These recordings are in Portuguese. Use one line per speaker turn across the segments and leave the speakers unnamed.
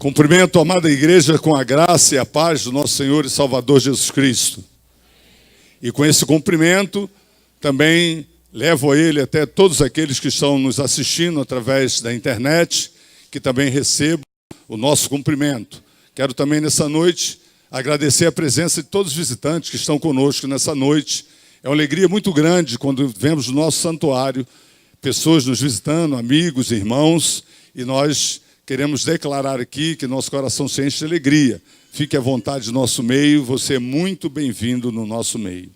Cumprimento a amada igreja com a graça e a paz do nosso Senhor e Salvador Jesus Cristo. E com esse cumprimento, também levo a ele até todos aqueles que estão nos assistindo através da internet, que também recebam o nosso cumprimento. Quero também nessa noite agradecer a presença de todos os visitantes que estão conosco nessa noite. É uma alegria muito grande quando vemos no nosso santuário pessoas nos visitando, amigos, irmãos, e nós queremos declarar aqui que nosso coração se enche de alegria. Fique à vontade no nosso meio, você é muito bem-vindo no nosso meio.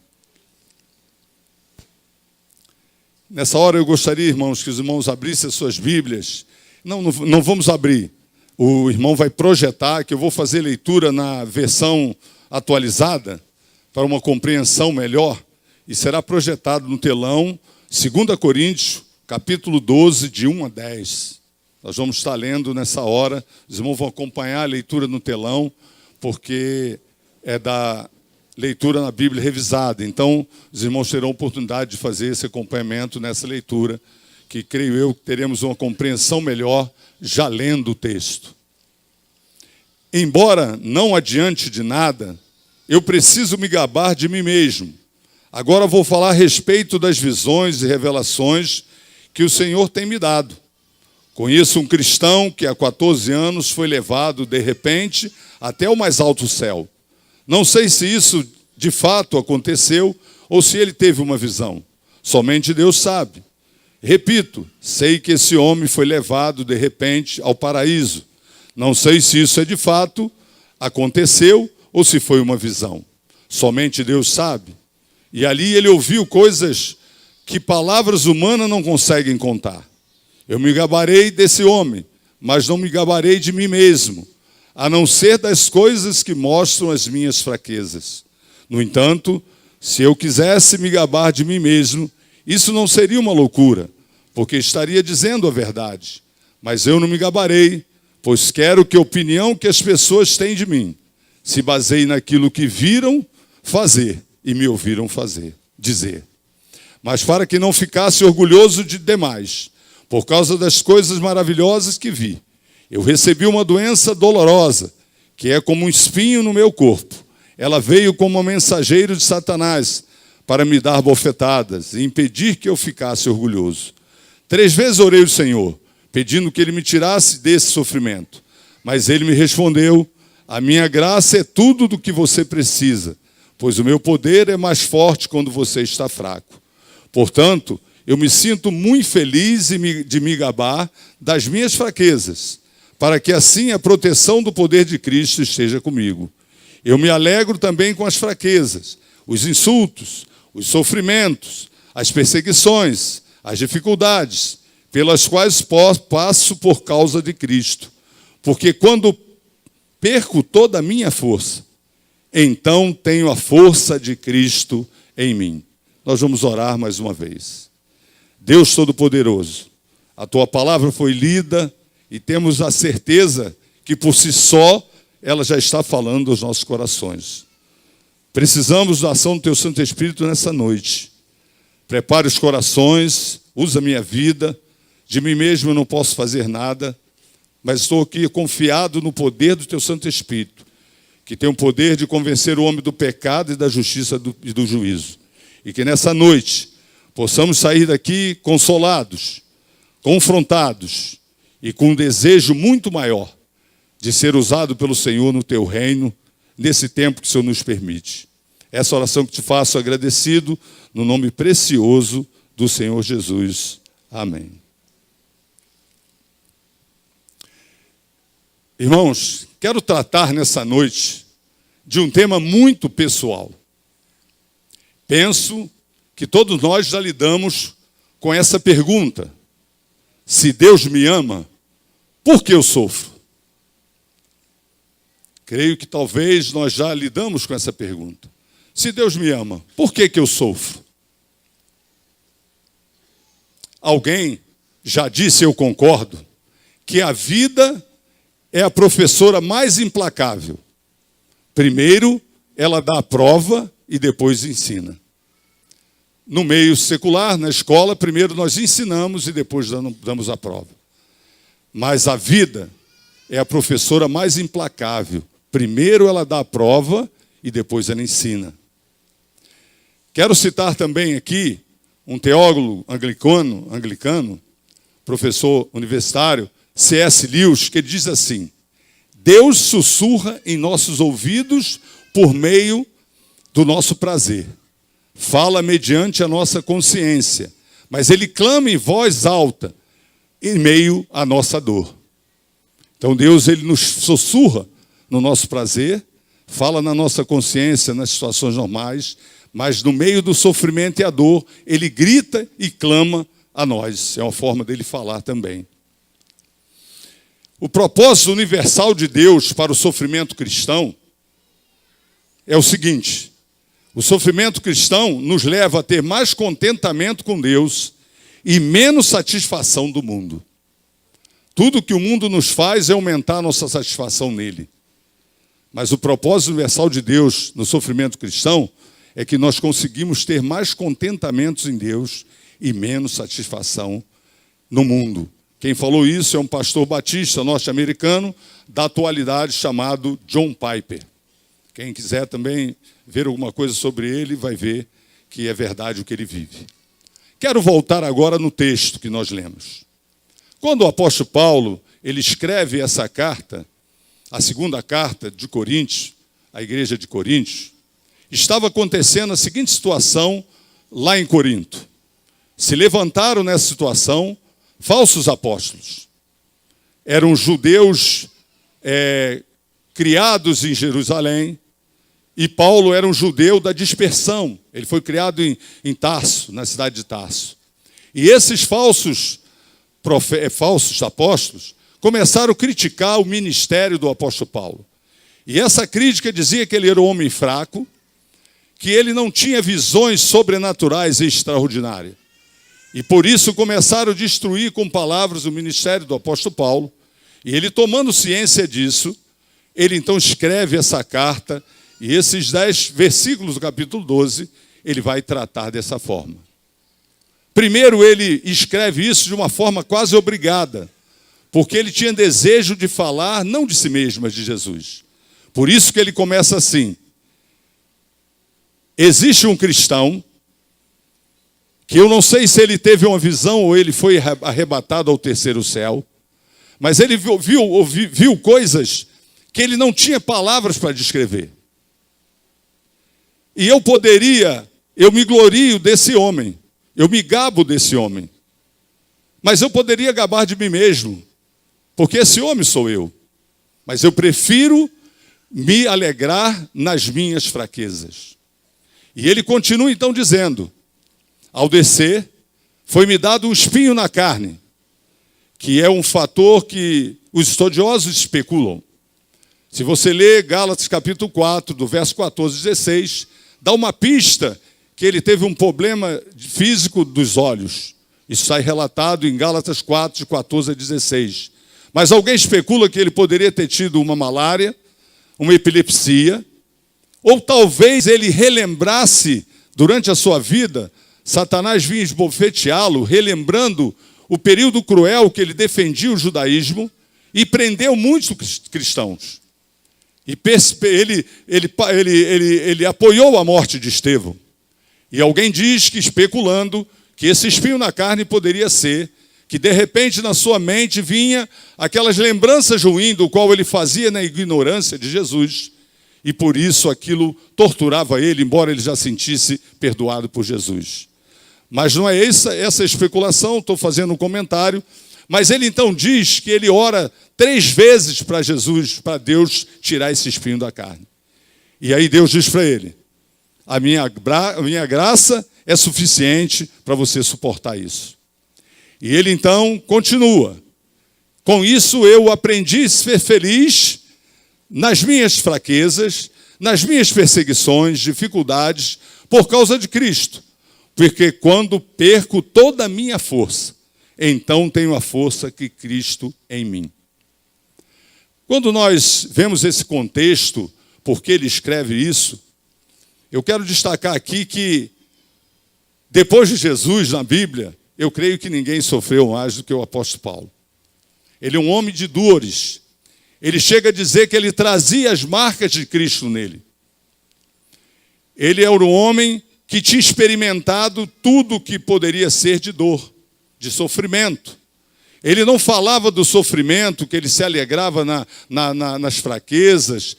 Nessa hora eu gostaria, irmãos, que os irmãos abrissem as suas Bíblias. Não vamos abrir. O irmão vai projetar, que eu vou fazer leitura na versão atualizada, para uma compreensão melhor, e será projetado no telão, 2 Coríntios, capítulo 12, de 1 a 10. Nós vamos estar lendo nessa hora, os irmãos vão acompanhar a leitura no telão, porque é da leitura na Bíblia revisada. Então, os irmãos terão oportunidade de fazer esse acompanhamento nessa leitura, que creio eu que teremos uma compreensão melhor já lendo o texto. Embora não adiante de nada, eu preciso me gabar de mim mesmo. Agora vou falar a respeito das visões e revelações que o Senhor tem me dado. Conheço um cristão que há 14 anos foi levado, de repente, até o mais alto céu. Não sei se isso de fato aconteceu ou se ele teve uma visão. Somente Deus sabe. Repito, sei que esse homem foi levado, de repente, ao paraíso. Não sei se isso é de fato aconteceu ou se foi uma visão. Somente Deus sabe. E ali ele ouviu coisas que palavras humanas não conseguem contar. Eu me gabarei desse homem, mas não me gabarei de mim mesmo, a não ser das coisas que mostram as minhas fraquezas. No entanto, se eu quisesse me gabar de mim mesmo, isso não seria uma loucura, porque estaria dizendo a verdade. Mas eu não me gabarei, pois quero que a opinião que as pessoas têm de mim se baseie naquilo que viram fazer e me ouviram dizer. Mas para que não ficasse orgulhoso de demais, por causa das coisas maravilhosas que vi, eu recebi uma doença dolorosa, que é como um espinho no meu corpo. Ela veio como um mensageiro de Satanás para me dar bofetadas e impedir que eu ficasse orgulhoso. 3 vezes orei ao Senhor, pedindo que Ele me tirasse desse sofrimento. Mas Ele me respondeu: a minha graça é tudo do que você precisa, pois o meu poder é mais forte quando você está fraco. Portanto, eu me sinto muito feliz de me gabar das minhas fraquezas, para que assim a proteção do poder de Cristo esteja comigo. Eu me alegro também com as fraquezas, os insultos, os sofrimentos, as perseguições, as dificuldades, pelas quais passo por causa de Cristo. Porque quando perco toda a minha força, então tenho a força de Cristo em mim. Nós vamos orar mais uma vez. Deus Todo-Poderoso, a Tua palavra foi lida e temos a certeza que por si só ela já está falando aos nossos corações. Precisamos da ação do Teu Santo Espírito nessa noite. Prepare os corações, usa a minha vida. De mim mesmo eu não posso fazer nada, mas estou aqui confiado no poder do Teu Santo Espírito, que tem o poder de convencer o homem do pecado e da justiça e do juízo. E que nessa noite possamos sair daqui consolados, confrontados e com um desejo muito maior de ser usado pelo Senhor no Teu reino, nesse tempo que o Senhor nos permite. Essa oração que te faço agradecido, no nome precioso do Senhor Jesus. Amém. Irmãos, quero tratar nessa noite de um tema muito pessoal. Penso que todos nós já lidamos com essa pergunta: se Deus me ama, por que eu sofro? Creio que talvez nós já lidamos com essa pergunta. Se Deus me ama, por que eu sofro? Alguém já disse, eu concordo, que a vida é a professora mais implacável. Primeiro, ela dá a prova e depois ensina. No meio secular, na escola, primeiro nós ensinamos e depois damos a prova. Mas a vida é a professora mais implacável. Primeiro ela dá a prova e depois ela ensina. Quero citar também aqui um teólogo anglicano, professor universitário, C.S. Lewis, que diz assim: Deus sussurra em nossos ouvidos por meio do nosso prazer. Fala mediante a nossa consciência, mas ele clama em voz alta em meio à nossa dor. Então Deus, ele nos sussurra no nosso prazer, fala na nossa consciência nas situações normais, mas no meio do sofrimento e a dor, ele grita e clama a nós. É uma forma dele falar também. O propósito universal de Deus para o sofrimento cristão é o seguinte: o sofrimento cristão nos leva a ter mais contentamento com Deus e menos satisfação do mundo. Tudo que o mundo nos faz é aumentar a nossa satisfação nele. Mas o propósito universal de Deus no sofrimento cristão é que nós conseguimos ter mais contentamentos em Deus e menos satisfação no mundo. Quem falou isso é um pastor batista norte-americano da atualidade chamado John Piper. Quem quiser também ver alguma coisa sobre ele vai ver que é verdade o que ele vive. Quero voltar agora no texto que nós lemos. Quando o apóstolo Paulo ele escreve essa carta, a segunda carta de Coríntios, à igreja de Coríntios, estava acontecendo a seguinte situação lá em Corinto. Se levantaram nessa situação falsos apóstolos. Eram judeus criados em Jerusalém, e Paulo era um judeu da dispersão. Ele foi criado em Tarso, na cidade de Tarso. E esses falsos apóstolos começaram a criticar o ministério do apóstolo Paulo. E essa crítica dizia que ele era um homem fraco, que ele não tinha visões sobrenaturais e extraordinárias. E por isso começaram a destruir com palavras o ministério do apóstolo Paulo. E ele, tomando ciência disso, ele então escreve essa carta, e esses 10 versículos do capítulo 12, ele vai tratar dessa forma. Primeiro, ele escreve isso de uma forma quase obrigada, porque ele tinha desejo de falar, não de si mesmo, mas de Jesus. Por isso que ele começa assim: existe um cristão que eu não sei se ele teve uma visão ou ele foi arrebatado ao terceiro céu, mas ele viu coisas que ele não tinha palavras para descrever. E eu me glorio desse homem, eu me gabo desse homem, mas eu poderia gabar de mim mesmo, porque esse homem sou eu, mas eu prefiro me alegrar nas minhas fraquezas. E ele continua então dizendo: ao descer, foi-me dado um espinho na carne, que é um fator que os estudiosos especulam. Se você ler Gálatas capítulo 4, do verso 14 a 16, dá uma pista que ele teve um problema físico dos olhos. Isso está relatado em Gálatas 4, de 14 a 16. Mas alguém especula que ele poderia ter tido uma malária, uma epilepsia, ou talvez ele relembrasse, durante a sua vida, Satanás vinha esbofeteá-lo, relembrando o período cruel que ele defendia o judaísmo e prendeu muitos cristãos. E ele apoiou a morte de Estevão. E alguém diz que, especulando, que esse espinho na carne poderia ser que, de repente, na sua mente vinha aquelas lembranças ruins do qual ele fazia na ignorância de Jesus. E por isso aquilo torturava ele, embora ele já sentisse perdoado por Jesus. Mas não é essa especulação, estou fazendo um comentário. Mas ele então diz que ele ora 3 vezes para Jesus, para Deus tirar esse espinho da carne. E aí Deus diz para ele: a minha graça é suficiente para você suportar isso. E ele então continua: com isso eu aprendi a ser feliz nas minhas fraquezas, nas minhas perseguições, dificuldades, por causa de Cristo. Porque quando perco toda a minha força, então tenho a força que Cristo em mim. Quando nós vemos esse contexto, porque ele escreve isso, eu quero destacar aqui que, depois de Jesus na Bíblia, eu creio que ninguém sofreu mais do que o apóstolo Paulo. Ele é um homem de dores. ele chega a dizer que ele trazia as marcas de Cristo nele. Ele era um homem que tinha experimentado tudo que poderia ser de dor, de sofrimento. Ele não falava do sofrimento, que ele se alegrava nas fraquezas.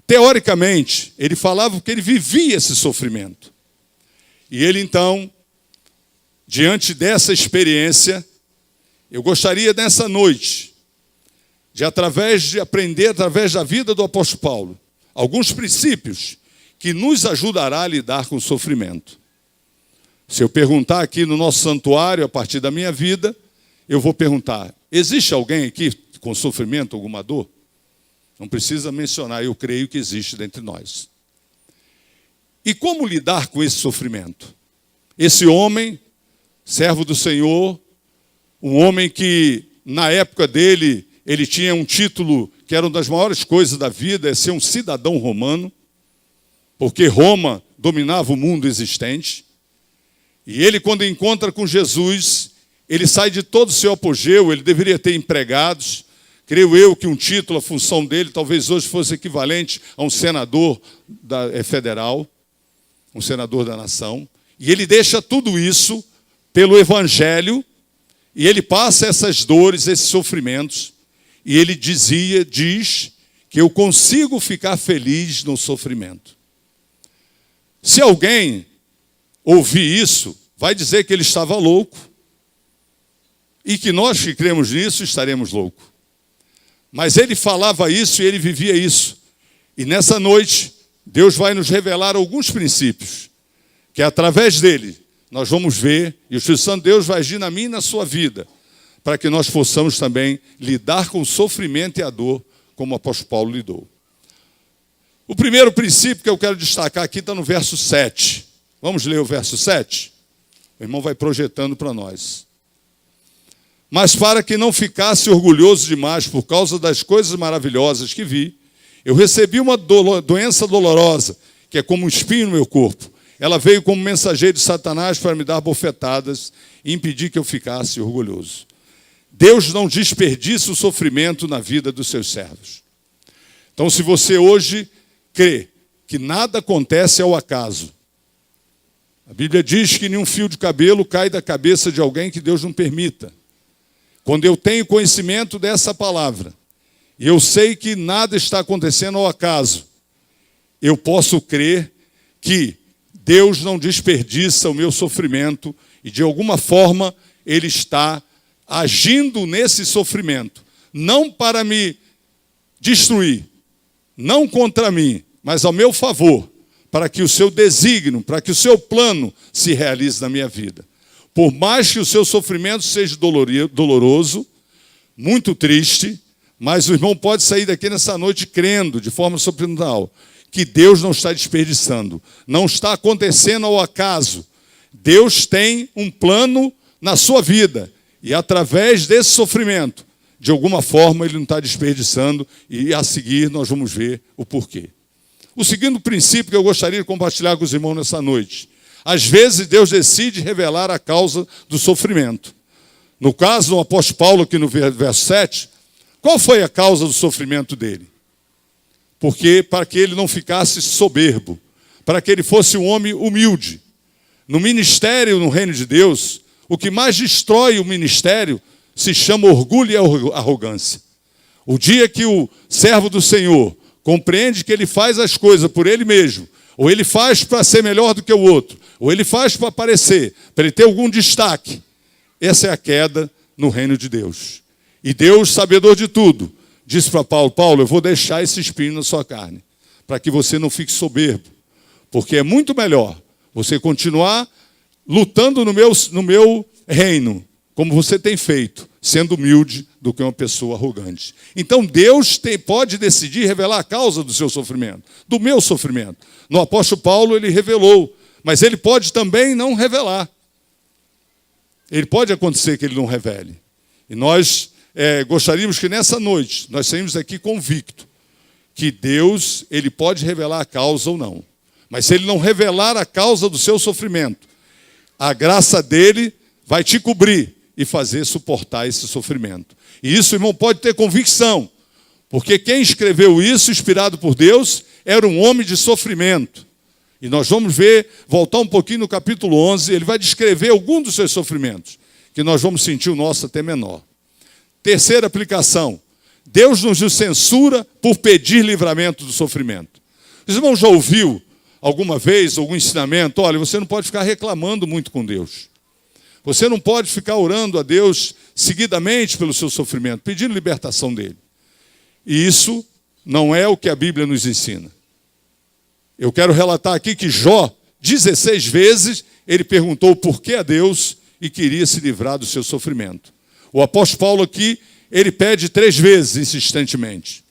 Teoricamente, ele falava que ele vivia esse sofrimento. E ele, então, diante dessa experiência, eu gostaria nessa noite de aprender através da vida do apóstolo Paulo alguns princípios que nos ajudará a lidar com o sofrimento. Se eu perguntar aqui no nosso santuário, a partir da minha vida, eu vou perguntar: existe alguém aqui com sofrimento, alguma dor? Não precisa mencionar, eu creio que existe dentre nós. E como lidar com esse sofrimento? Esse homem, servo do Senhor, um homem que na época dele, ele tinha um título que era uma das maiores coisas da vida, é ser um cidadão romano, porque Roma dominava o mundo existente. E ele, quando encontra com Jesus, ele sai de todo o seu apogeu, ele deveria ter empregados. Creio eu que um título, a função dele, talvez hoje fosse equivalente a um senador federal, um senador da nação. E ele deixa tudo isso pelo Evangelho, e ele passa essas dores, esses sofrimentos, e ele diz que eu consigo ficar feliz no sofrimento. Se alguém ouvir isso, vai dizer que ele estava louco, e que nós que cremos nisso estaremos loucos. Mas ele falava isso e ele vivia isso. E nessa noite, Deus vai nos revelar alguns princípios, que através dele nós vamos ver, e o Espírito Santo de Deus vai agir na minha e na sua vida, para que nós possamos também lidar com o sofrimento e a dor, como o apóstolo Paulo lidou. O primeiro princípio que eu quero destacar aqui está no verso 7. Vamos ler o verso 7? O irmão vai projetando para nós. Mas para que não ficasse orgulhoso demais por causa das coisas maravilhosas que vi, eu recebi uma doença dolorosa, que é como um espinho no meu corpo. Ela veio como mensageiro de Satanás para me dar bofetadas e impedir que eu ficasse orgulhoso. Deus não desperdiça o sofrimento na vida dos seus servos. Então, se você hoje crê que nada acontece ao acaso, a Bíblia diz que nenhum fio de cabelo cai da cabeça de alguém que Deus não permita. Quando eu tenho conhecimento dessa palavra, e eu sei que nada está acontecendo ao acaso, eu posso crer que Deus não desperdiça o meu sofrimento e de alguma forma Ele está agindo nesse sofrimento, não para me destruir, não contra mim, mas ao meu favor, para que o seu desígnio, para que o seu plano se realize na minha vida. Por mais que o seu sofrimento seja doloroso, muito triste, mas o irmão pode sair daqui nessa noite crendo, de forma sobrenatural, que Deus não está desperdiçando, não está acontecendo ao acaso. Deus tem um plano na sua vida, e através desse sofrimento, de alguma forma, Ele não está desperdiçando, e a seguir nós vamos ver o porquê. O segundo princípio que eu gostaria de compartilhar com os irmãos nessa noite: às vezes Deus decide revelar a causa do sofrimento. No caso do apóstolo Paulo, aqui no verso 7, qual foi a causa do sofrimento dele? Porque para que ele não ficasse soberbo, para que ele fosse um homem humilde. No ministério, no reino de Deus, o que mais destrói o ministério se chama orgulho e arrogância. O dia que o servo do Senhor compreende que ele faz as coisas por ele mesmo, ou ele faz para ser melhor do que o outro, ou ele faz para aparecer, para ele ter algum destaque, essa é a queda no reino de Deus. E Deus, sabedor de tudo, disse para Paulo: Paulo, eu vou deixar esse espinho na sua carne, para que você não fique soberbo, porque é muito melhor você continuar lutando no meu reino, como você tem feito, sendo humilde, do que uma pessoa arrogante. Então Deus pode decidir revelar a causa do seu sofrimento, do meu sofrimento. No apóstolo Paulo ele revelou, mas ele pode também não revelar. Ele pode acontecer que ele não revele. E nós gostaríamos que nessa noite nós saímos aqui convictos que Deus, ele pode revelar a causa ou não. Mas se ele não revelar a causa do seu sofrimento, a graça dele vai te cobrir e fazer suportar esse sofrimento. E isso, irmão, pode ter convicção, Porque quem escreveu isso, inspirado por Deus, era um homem de sofrimento. E nós vamos voltar um pouquinho no capítulo 11, ele vai descrever algum dos seus sofrimentos, que nós vamos sentir o nosso até menor. Terceira aplicação, Deus nos censura por pedir livramento do sofrimento. Os irmãos já ouviu alguma vez algum ensinamento? Olha, você não pode ficar reclamando muito com Deus. Você não pode ficar orando a Deus seguidamente pelo seu sofrimento, pedindo libertação dele. E isso não é o que a Bíblia nos ensina. Eu quero relatar aqui que Jó, 16 vezes, ele perguntou por que a Deus e queria se livrar do seu sofrimento. O apóstolo Paulo aqui, ele pede 3 vezes insistentemente.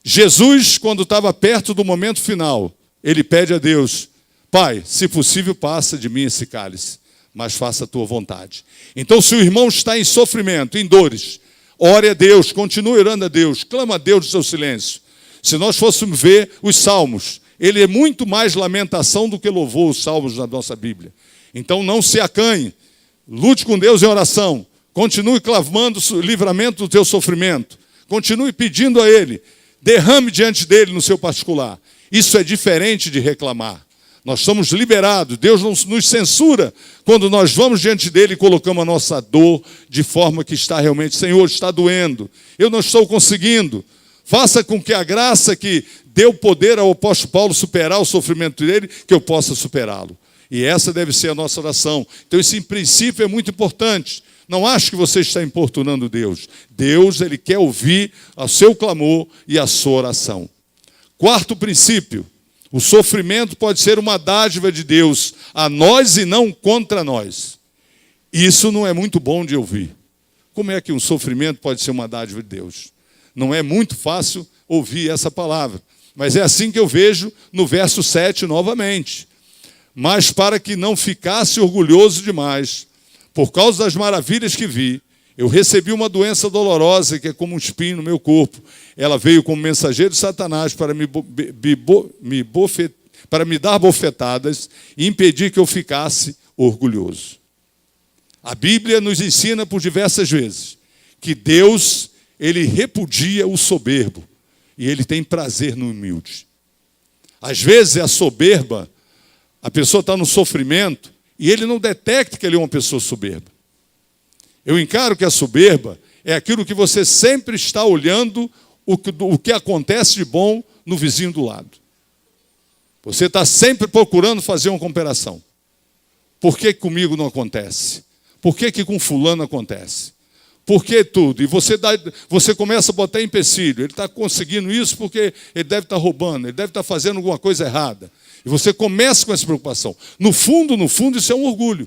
Jesus, quando estava perto do momento final, ele pede a Deus, Pai, se possível, passa de mim esse cálice, mas faça a tua vontade. Então, se o irmão está em sofrimento, em dores, ore a Deus, continue orando a Deus, clama a Deus no seu silêncio. Se nós fôssemos ver os salmos, ele é muito mais lamentação do que louvor, os salmos na nossa Bíblia. Então não se acanhe, lute com Deus em oração, continue clamando o livramento do teu sofrimento, continue pedindo a Ele, derrame diante dele no seu particular. Isso é diferente de reclamar. Nós somos liberados, Deus não nos censura quando nós vamos diante dele e colocamos a nossa dor de forma que está realmente, Senhor, está doendo, eu não estou conseguindo. Faça com que a graça que deu poder ao apóstolo Paulo superar o sofrimento dele, que eu possa superá-lo. E essa deve ser a nossa oração. Então esse princípio é muito importante. Não acho que você está importunando Deus. Deus, ele quer ouvir o seu clamor e a sua oração. Quarto princípio, o sofrimento pode ser uma dádiva de Deus a nós e não contra nós. Isso não é muito bom de ouvir. Como é que um sofrimento pode ser uma dádiva de Deus? Não é muito fácil ouvir essa palavra. Mas é assim que eu vejo no verso 7 novamente. Mas para que não ficasse orgulhoso demais, por causa das maravilhas que vi, eu recebi uma doença dolorosa que é como um espinho no meu corpo. Ela veio como mensageiro de Satanás para me dar bofetadas e impedir que eu ficasse orgulhoso. A Bíblia nos ensina por diversas vezes que Deus, ele repudia o soberbo e ele tem prazer no humilde. Às vezes a soberba, a pessoa está no sofrimento e ele não detecta que ele é uma pessoa soberba. Eu encaro que a soberba é aquilo que você sempre está olhando o que acontece de bom no vizinho do lado. Você está sempre procurando fazer uma comparação. Por que comigo não acontece? Por que com fulano acontece? Por que tudo? E você começa a botar empecilho. Ele está conseguindo isso porque ele deve estar roubando, ele deve estar fazendo alguma coisa errada. E você começa com essa preocupação. No fundo, isso é um orgulho.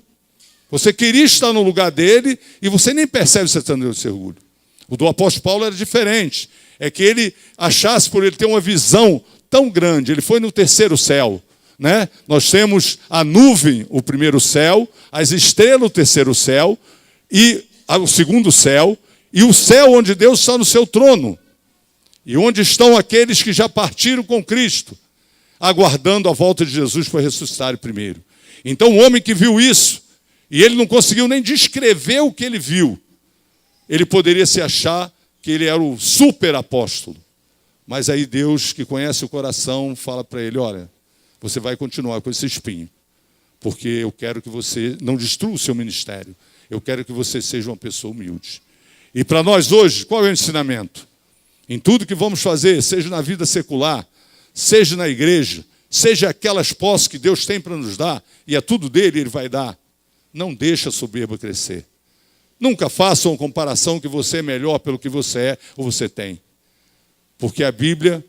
Você queria estar no lugar dele e você nem percebe você está nesse orgulho. O do apóstolo Paulo era diferente. É que ele achasse por ele ter uma visão tão grande. Ele foi no terceiro céu. Né? Nós temos a nuvem, o primeiro céu, as estrelas, o terceiro céu, e o segundo céu, e o céu onde Deus está no seu trono, e onde estão aqueles que já partiram com Cristo, aguardando a volta de Jesus para ressuscitar primeiro. Então o homem que viu isso, e ele não conseguiu nem descrever o que ele viu, ele poderia se achar que ele era o super apóstolo. Mas aí Deus, que conhece o coração, fala para ele, olha, você vai continuar com esse espinho, porque eu quero que você não destrua o seu ministério. Eu quero que você seja uma pessoa humilde. E para nós hoje, qual é o ensinamento? Em tudo que vamos fazer, seja na vida secular, seja na igreja, seja aquelas posses que Deus tem para nos dar, e é tudo dele, ele vai dar. Não deixe a soberba crescer. Nunca faça uma comparação que você é melhor pelo que você é ou você tem. Porque a Bíblia,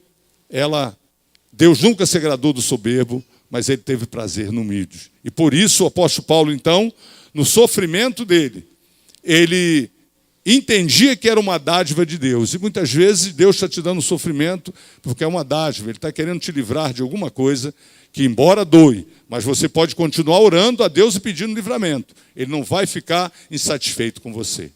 Deus nunca se agradou do soberbo, mas ele teve prazer no humilde. E por isso o apóstolo Paulo, então, no sofrimento dele, ele entendia que era uma dádiva de Deus. E muitas vezes Deus está te dando sofrimento porque é uma dádiva. Ele está querendo te livrar de alguma coisa que, embora doe, mas você pode continuar orando a Deus e pedindo livramento. Ele não vai ficar insatisfeito com você.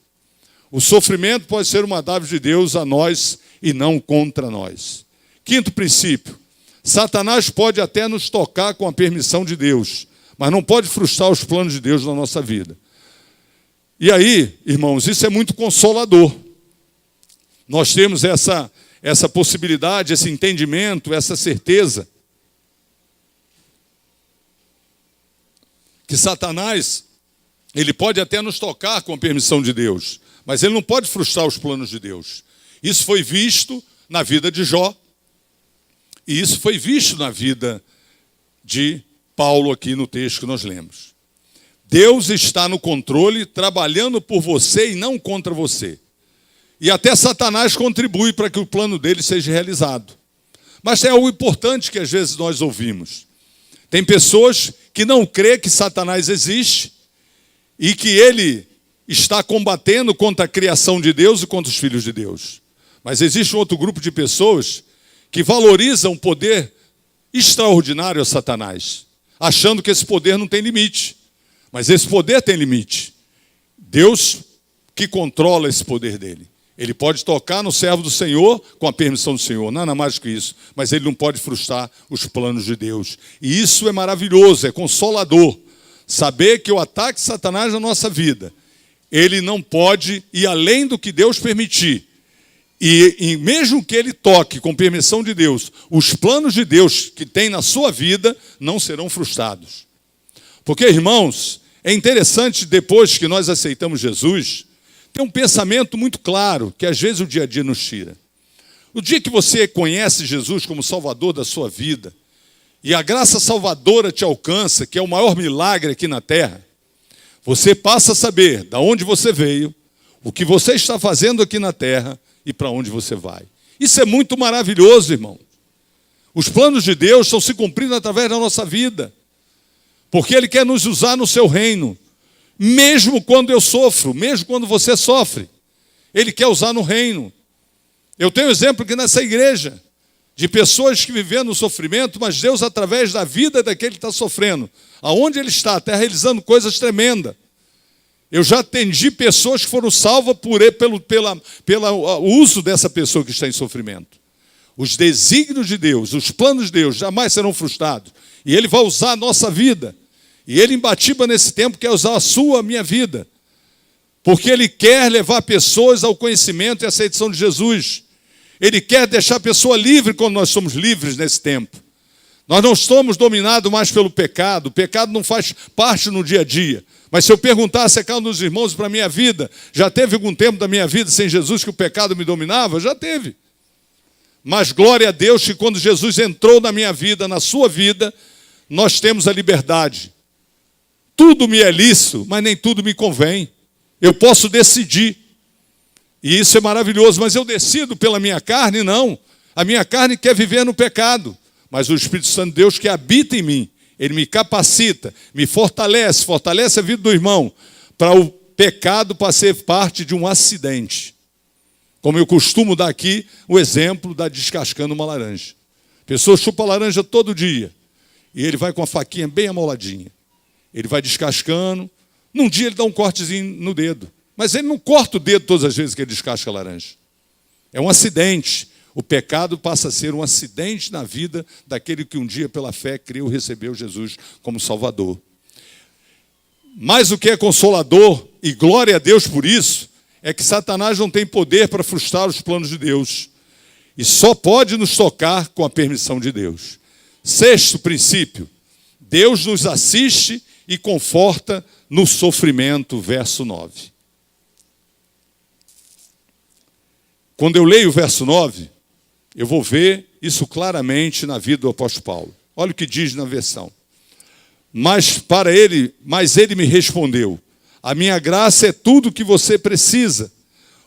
O sofrimento pode ser uma dádiva de Deus a nós e não contra nós. Quinto princípio. Satanás pode até nos tocar com a permissão de Deus, mas não pode frustrar os planos de Deus na nossa vida. E aí, irmãos, isso é muito consolador. Nós temos essa essa possibilidade, esse entendimento, essa certeza que Satanás, ele pode até nos tocar com a permissão de Deus, mas ele não pode frustrar os planos de Deus. Isso foi visto na vida de Jó, e isso foi visto na vida de Paulo aqui no texto que nós lemos. Deus está no controle, trabalhando por você e não contra você. E até Satanás contribui para que o plano dele seja realizado. Mas tem algo importante que às vezes nós ouvimos. Tem pessoas que não crêem que Satanás existe e que ele está combatendo contra a criação de Deus e contra os filhos de Deus. Mas existe um outro grupo de pessoas que valorizam o poder extraordinário a Satanás, achando que esse poder não tem limite. Mas esse poder tem limite. Deus que controla esse poder dele. Ele pode tocar no servo do Senhor com a permissão do Senhor, nada mais que isso. Mas ele não pode frustrar os planos de Deus. E isso é maravilhoso, é consolador. Saber que o ataque de Satanás na nossa vida, ele não pode ir além do que Deus permitir. E mesmo que ele toque com permissão de Deus, os planos de Deus que tem na sua vida não serão frustrados. Porque, irmãos, é interessante, depois que nós aceitamos Jesus, ter um pensamento muito claro, que às vezes o dia a dia nos tira. O dia que você conhece Jesus como Salvador da sua vida, e a graça salvadora te alcança, que é o maior milagre aqui na terra, você passa a saber de onde você veio, o que você está fazendo aqui na terra e para onde você vai. Isso é muito maravilhoso, irmão. Os planos de Deus estão se cumprindo através da nossa vida, porque Ele quer nos usar no seu reino, mesmo quando eu sofro, mesmo quando você sofre. Ele quer usar no reino. Eu tenho exemplo aqui nessa igreja, de pessoas que viveram no sofrimento, mas Deus, através da vida daquele que está sofrendo, aonde ele está realizando coisas tremendas. Eu já atendi pessoas que foram salvas pelo uso dessa pessoa que está em sofrimento. Os desígnios de Deus, os planos de Deus jamais serão frustrados. E Ele vai usar a nossa vida. E Ele, em Batiba, nesse tempo, quer usar a minha vida. Porque Ele quer levar pessoas ao conhecimento e aceitação de Jesus. Ele quer deixar a pessoa livre quando nós somos livres nesse tempo. Nós não somos dominados mais pelo pecado. O pecado não faz parte no dia a dia. Mas se eu perguntasse a cada um dos irmãos para a minha vida, já teve algum tempo da minha vida sem Jesus que o pecado me dominava? Já teve. Mas glória a Deus que quando Jesus entrou na minha vida, na sua vida, nós temos a liberdade. Tudo me é lícito, mas nem tudo me convém. Eu posso decidir. E isso é maravilhoso, mas eu decido pela minha carne? Não. A minha carne quer viver no pecado. Mas o Espírito Santo de Deus que habita em mim, ele me capacita, me fortalece a vida do irmão, para o pecado para ser parte de um acidente. Como eu costumo dar aqui o exemplo da descascando uma laranja. A pessoa chupa a laranja todo dia, e ele vai com a faquinha bem amoladinha. Ele vai descascando, num dia ele dá um cortezinho no dedo. Mas ele não corta o dedo todas as vezes que ele descasca a laranja. É um acidente. O pecado passa a ser um acidente na vida daquele que um dia, pela fé, creu e recebeu Jesus como Salvador. Mas o que é consolador, e glória a Deus por isso, é que Satanás não tem poder para frustrar os planos de Deus. E só pode nos tocar com a permissão de Deus. Sexto princípio, Deus nos assiste e conforta no sofrimento, verso 9. Quando eu leio o verso 9, eu vou ver isso claramente na vida do apóstolo Paulo. Olha o que diz na versão. Mas ele me respondeu: a minha graça é tudo o que você precisa,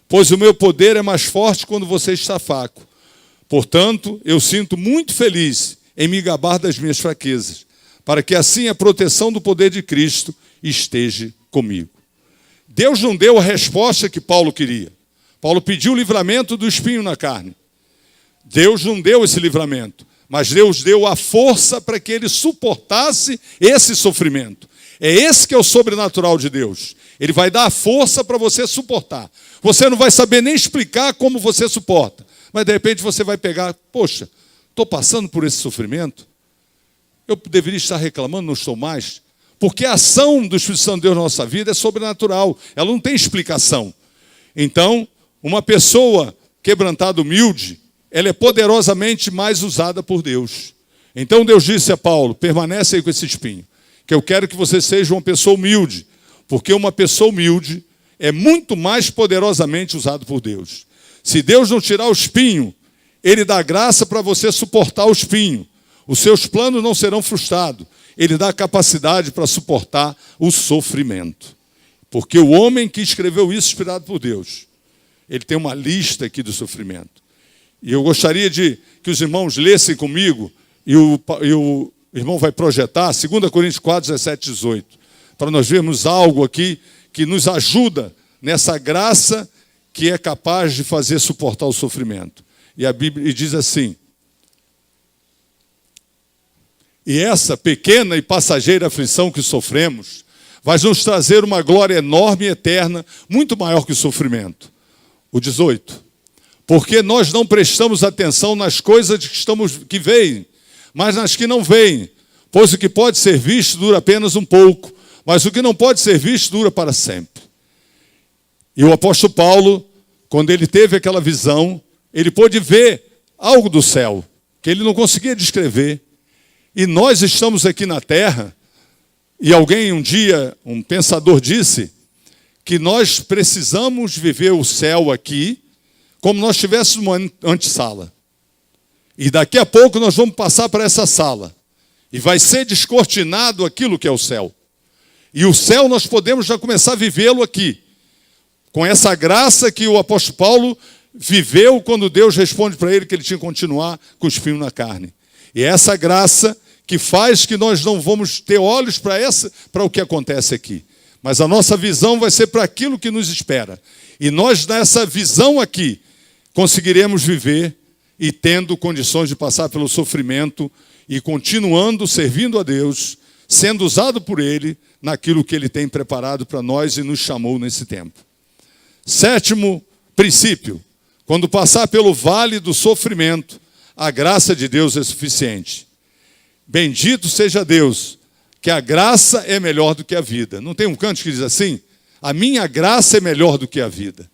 pois o meu poder é mais forte quando você está fraco. Portanto, eu sinto muito feliz em me gabar das minhas fraquezas, para que assim a proteção do poder de Cristo esteja comigo. Deus não deu a resposta que Paulo queria. Paulo pediu o livramento do espinho na carne. Deus não deu esse livramento, mas Deus deu a força para que ele suportasse esse sofrimento. É esse que é o sobrenatural de Deus. Ele vai dar a força para você suportar. Você não vai saber nem explicar como você suporta, mas de repente você vai pegar, poxa, estou passando por esse sofrimento, eu deveria estar reclamando, não estou mais, porque a ação do Espírito Santo de Deus na nossa vida é sobrenatural, ela não tem explicação. Então, uma pessoa quebrantada, humilde, ela é poderosamente mais usada por Deus. Então Deus disse a Paulo, permanece aí com esse espinho, que eu quero que você seja uma pessoa humilde, porque uma pessoa humilde é muito mais poderosamente usado por Deus. Se Deus não tirar o espinho, Ele dá graça para você suportar o espinho. Os seus planos não serão frustrados. Ele dá capacidade para suportar o sofrimento. Porque o homem que escreveu isso, inspirado por Deus, ele tem uma lista aqui do sofrimento. E eu gostaria de que os irmãos lessem comigo, e o irmão vai projetar 2 Coríntios 4, 17 e 18, para nós vermos algo aqui que nos ajuda nessa graça que é capaz de fazer suportar o sofrimento. E a Bíblia diz assim: e essa pequena e passageira aflição que sofremos vai nos trazer uma glória enorme e eterna, muito maior que o sofrimento. O 18. Porque nós não prestamos atenção nas coisas que veem, mas nas que não veem. Pois o que pode ser visto dura apenas um pouco, mas o que não pode ser visto dura para sempre. E o apóstolo Paulo, quando ele teve aquela visão, ele pôde ver algo do céu, que ele não conseguia descrever. E nós estamos aqui na terra, e alguém um dia, um pensador disse, que nós precisamos viver o céu aqui, como nós estivéssemos uma antessala. E daqui a pouco nós vamos passar para essa sala. E vai ser descortinado aquilo que é o céu. E o céu nós podemos já começar a vivê-lo aqui. Com essa graça que o apóstolo Paulo viveu quando Deus responde para ele que ele tinha que continuar com o espinho na carne. E é essa graça que faz que nós não vamos ter olhos para o que acontece aqui. Mas a nossa visão vai ser para aquilo que nos espera. E nós, nessa visão aqui, conseguiremos viver e tendo condições de passar pelo sofrimento e continuando servindo a Deus, sendo usado por Ele naquilo que Ele tem preparado para nós e nos chamou nesse tempo. 7º princípio: quando passar pelo vale do sofrimento, a graça de Deus é suficiente. Bendito seja Deus, que a graça é melhor do que a vida. Não tem um canto que diz assim? A minha graça é melhor do que a vida.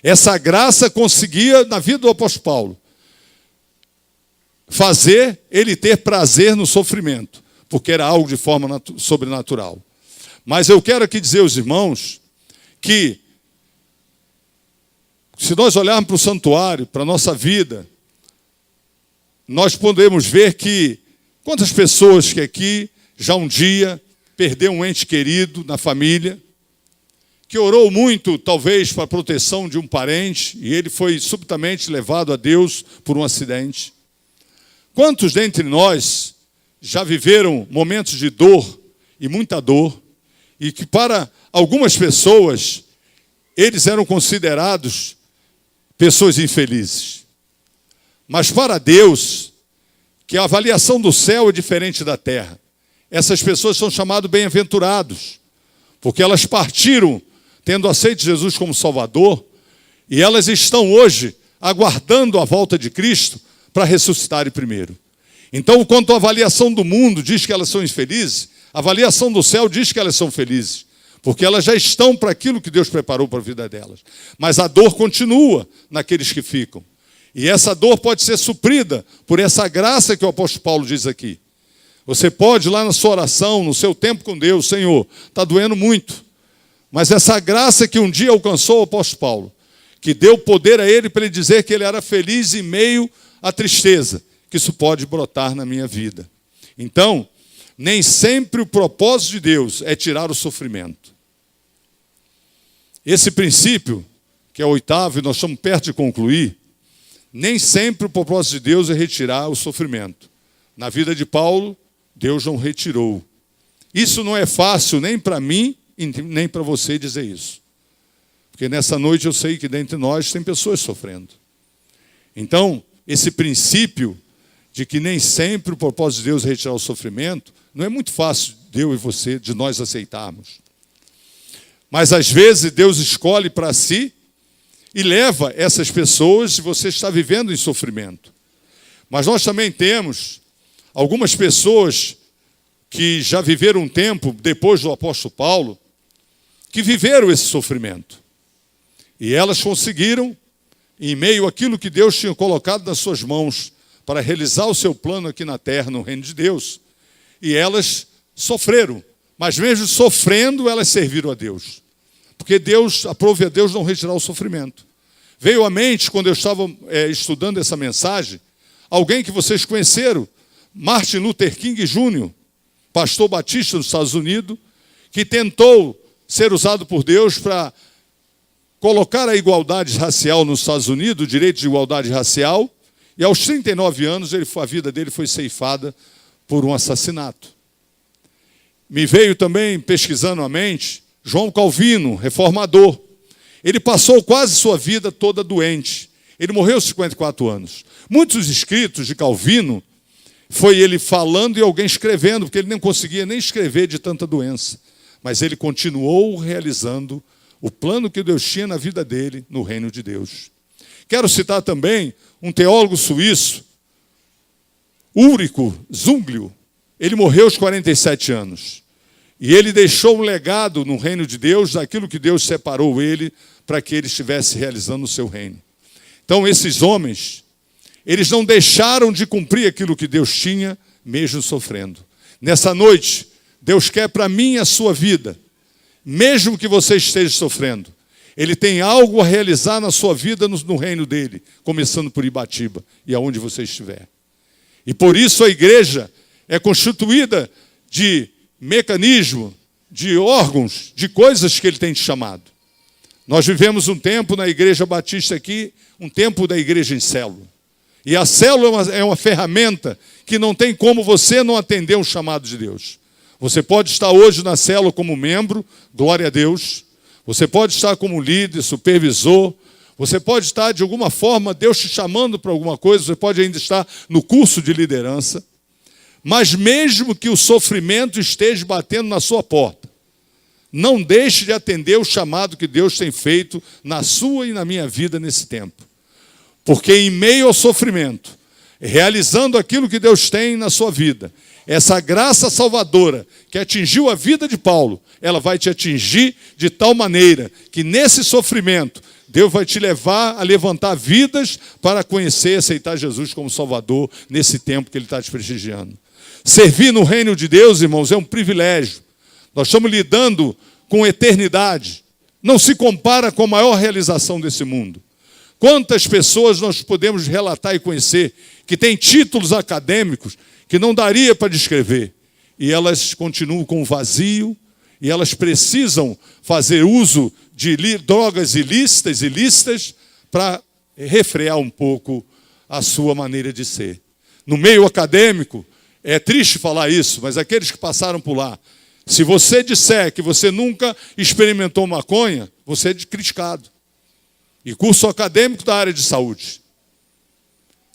Essa graça conseguia, na vida do apóstolo Paulo, fazer ele ter prazer no sofrimento, porque era algo de forma sobrenatural. Mas eu quero aqui dizer aos irmãos que, se nós olharmos para o santuário, para a nossa vida, nós podemos ver que quantas pessoas que aqui já um dia perdeu um ente querido na família, que orou muito, talvez, para a proteção de um parente, e ele foi subitamente levado a Deus por um acidente. Quantos dentre nós já viveram momentos de dor, e muita dor, e que para algumas pessoas, eles eram considerados pessoas infelizes. Mas para Deus, que a avaliação do céu é diferente da terra, essas pessoas são chamadas bem-aventurados, porque elas partiram tendo aceito Jesus como Salvador, e elas estão hoje aguardando a volta de Cristo para ressuscitarem primeiro. Então, quanto a avaliação do mundo diz que elas são infelizes, a avaliação do céu diz que elas são felizes, porque elas já estão para aquilo que Deus preparou para a vida delas. Mas a dor continua naqueles que ficam. E essa dor pode ser suprida por essa graça que o apóstolo Paulo diz aqui. Você pode, lá na sua oração, no seu tempo com Deus, Senhor, está doendo muito. Mas essa graça que um dia alcançou o apóstolo Paulo, que deu poder a ele para ele dizer que ele era feliz em meio à tristeza, que isso pode brotar na minha vida. Então, nem sempre o propósito de Deus é tirar o sofrimento. Esse princípio, que é o 8º, e nós estamos perto de concluir, nem sempre o propósito de Deus é retirar o sofrimento. Na vida de Paulo, Deus não retirou. Isso não é fácil nem para mim, nem para você dizer isso. Porque nessa noite eu sei que dentre nós tem pessoas sofrendo. Então, esse princípio de que nem sempre o propósito de Deus é retirar o sofrimento, não é muito fácil de eu e você, de nós aceitarmos. Mas às vezes Deus escolhe para si e leva essas pessoas se você está vivendo em sofrimento. Mas nós também temos algumas pessoas que já viveram um tempo depois do apóstolo Paulo, que viveram esse sofrimento. E elas conseguiram em meio àquilo que Deus tinha colocado nas suas mãos para realizar o seu plano aqui na terra, no reino de Deus. E elas sofreram, mas mesmo sofrendo, elas serviram a Deus. Porque Deus, aprove a Deus não retirar o sofrimento. Veio à mente, quando eu estava estudando essa mensagem, alguém que vocês conheceram, Martin Luther King Jr., pastor batista nos Estados Unidos, que tentou ser usado por Deus para colocar a igualdade racial nos Estados Unidos, o direito de igualdade racial, e aos 39 anos a vida dele foi ceifada por um assassinato. Me veio também, pesquisando a mente, João Calvino, reformador. Ele passou quase sua vida toda doente. Ele morreu aos 54 anos. Muitos escritos de Calvino foi ele falando e alguém escrevendo, porque ele não conseguia nem escrever de tanta doença. Mas ele continuou realizando o plano que Deus tinha na vida dele, no reino de Deus. Quero citar também um teólogo suíço, Ulrico Zwinglio. Ele morreu aos 47 anos. E ele deixou um legado no reino de Deus, daquilo que Deus separou ele para que ele estivesse realizando o seu reino. Então, esses homens, eles não deixaram de cumprir aquilo que Deus tinha, mesmo sofrendo. Nessa noite, Deus quer para mim a sua vida, mesmo que você esteja sofrendo. Ele tem algo a realizar na sua vida no reino dele, começando por Ibatiba e aonde você estiver. E por isso a igreja é constituída de mecanismo, de órgãos, de coisas que ele tem te chamado. Nós vivemos um tempo na igreja batista aqui, um tempo da igreja em célula. E a célula é uma ferramenta que não tem como você não atender um chamado de Deus. Você pode estar hoje na célula como membro, glória a Deus. Você pode estar como líder, supervisor. Você pode estar, de alguma forma, Deus te chamando para alguma coisa. Você pode ainda estar no curso de liderança. Mas mesmo que o sofrimento esteja batendo na sua porta, não deixe de atender o chamado que Deus tem feito na sua e na minha vida nesse tempo. Porque em meio ao sofrimento, realizando aquilo que Deus tem na sua vida, essa graça salvadora que atingiu a vida de Paulo, ela vai te atingir de tal maneira que nesse sofrimento, Deus vai te levar a levantar vidas para conhecer e aceitar Jesus como Salvador nesse tempo que Ele está te prestigiando. Servir no reino de Deus, irmãos, é um privilégio. Nós estamos lidando com eternidade. Não se compara com a maior realização desse mundo. Quantas pessoas nós podemos relatar e conhecer que têm títulos acadêmicos que não daria para descrever, e elas continuam com vazio, e elas precisam fazer uso de drogas ilícitas para refrear um pouco a sua maneira de ser. No meio acadêmico, é triste falar isso, mas aqueles que passaram por lá, se você disser que você nunca experimentou maconha, você é criticado. E curso acadêmico da área de saúde.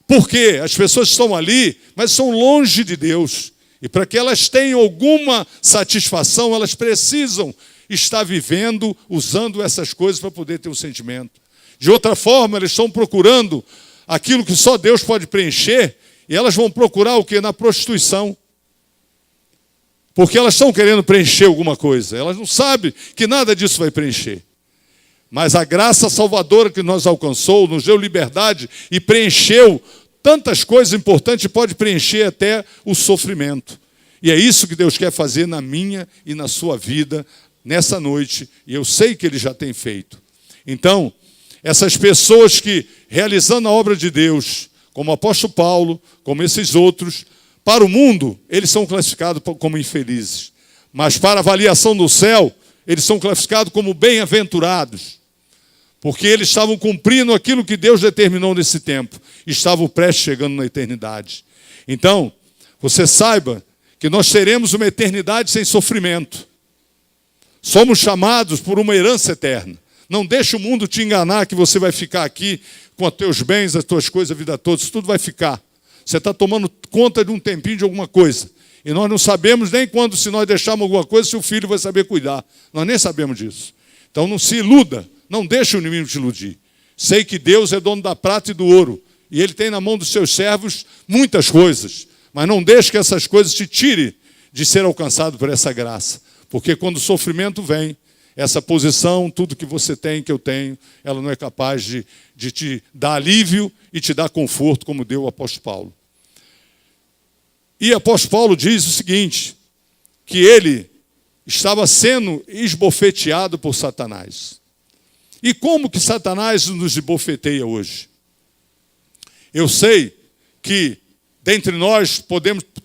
Por quê? As pessoas estão ali, mas são longe de Deus. E para que elas tenham alguma satisfação, elas precisam estar vivendo, usando essas coisas para poder ter um sentimento. De outra forma, elas estão procurando aquilo que só Deus pode preencher, e elas vão procurar o quê? Na prostituição. Porque elas estão querendo preencher alguma coisa. Elas não sabem que nada disso vai preencher. Mas a graça salvadora que nos alcançou, nos deu liberdade e preencheu tantas coisas importantes, pode preencher até o sofrimento. E é isso que Deus quer fazer na minha e na sua vida nessa noite. E eu sei que Ele já tem feito. Então, essas pessoas que, realizando a obra de Deus, como o apóstolo Paulo, como esses outros, para o mundo, eles são classificados como infelizes. Mas para a avaliação do céu, eles são classificados como bem-aventurados. Porque eles estavam cumprindo aquilo que Deus determinou nesse tempo. Estavam prestes chegando na eternidade. Então, você saiba que nós teremos uma eternidade sem sofrimento. Somos chamados por uma herança eterna. Não deixe o mundo te enganar que você vai ficar aqui com os teus bens, as tuas coisas, a vida toda. Isso tudo vai ficar. Você está tomando conta de um tempinho de alguma coisa. E nós não sabemos nem quando, se nós deixarmos alguma coisa, se o filho vai saber cuidar. Nós nem sabemos disso. Então não se iluda. Não deixe o inimigo te iludir. Sei que Deus é dono da prata e do ouro. E Ele tem na mão dos seus servos muitas coisas. Mas não deixe que essas coisas te tirem de ser alcançado por essa graça. Porque quando o sofrimento vem, Essa posição, tudo que você tem, que eu tenho, ela não é capaz de te dar alívio e te dar conforto, como deu o apóstolo Paulo. E o apóstolo Paulo diz o seguinte, que ele estava sendo esbofeteado por Satanás. E como que Satanás nos esbofeteia hoje? Eu sei que dentre nós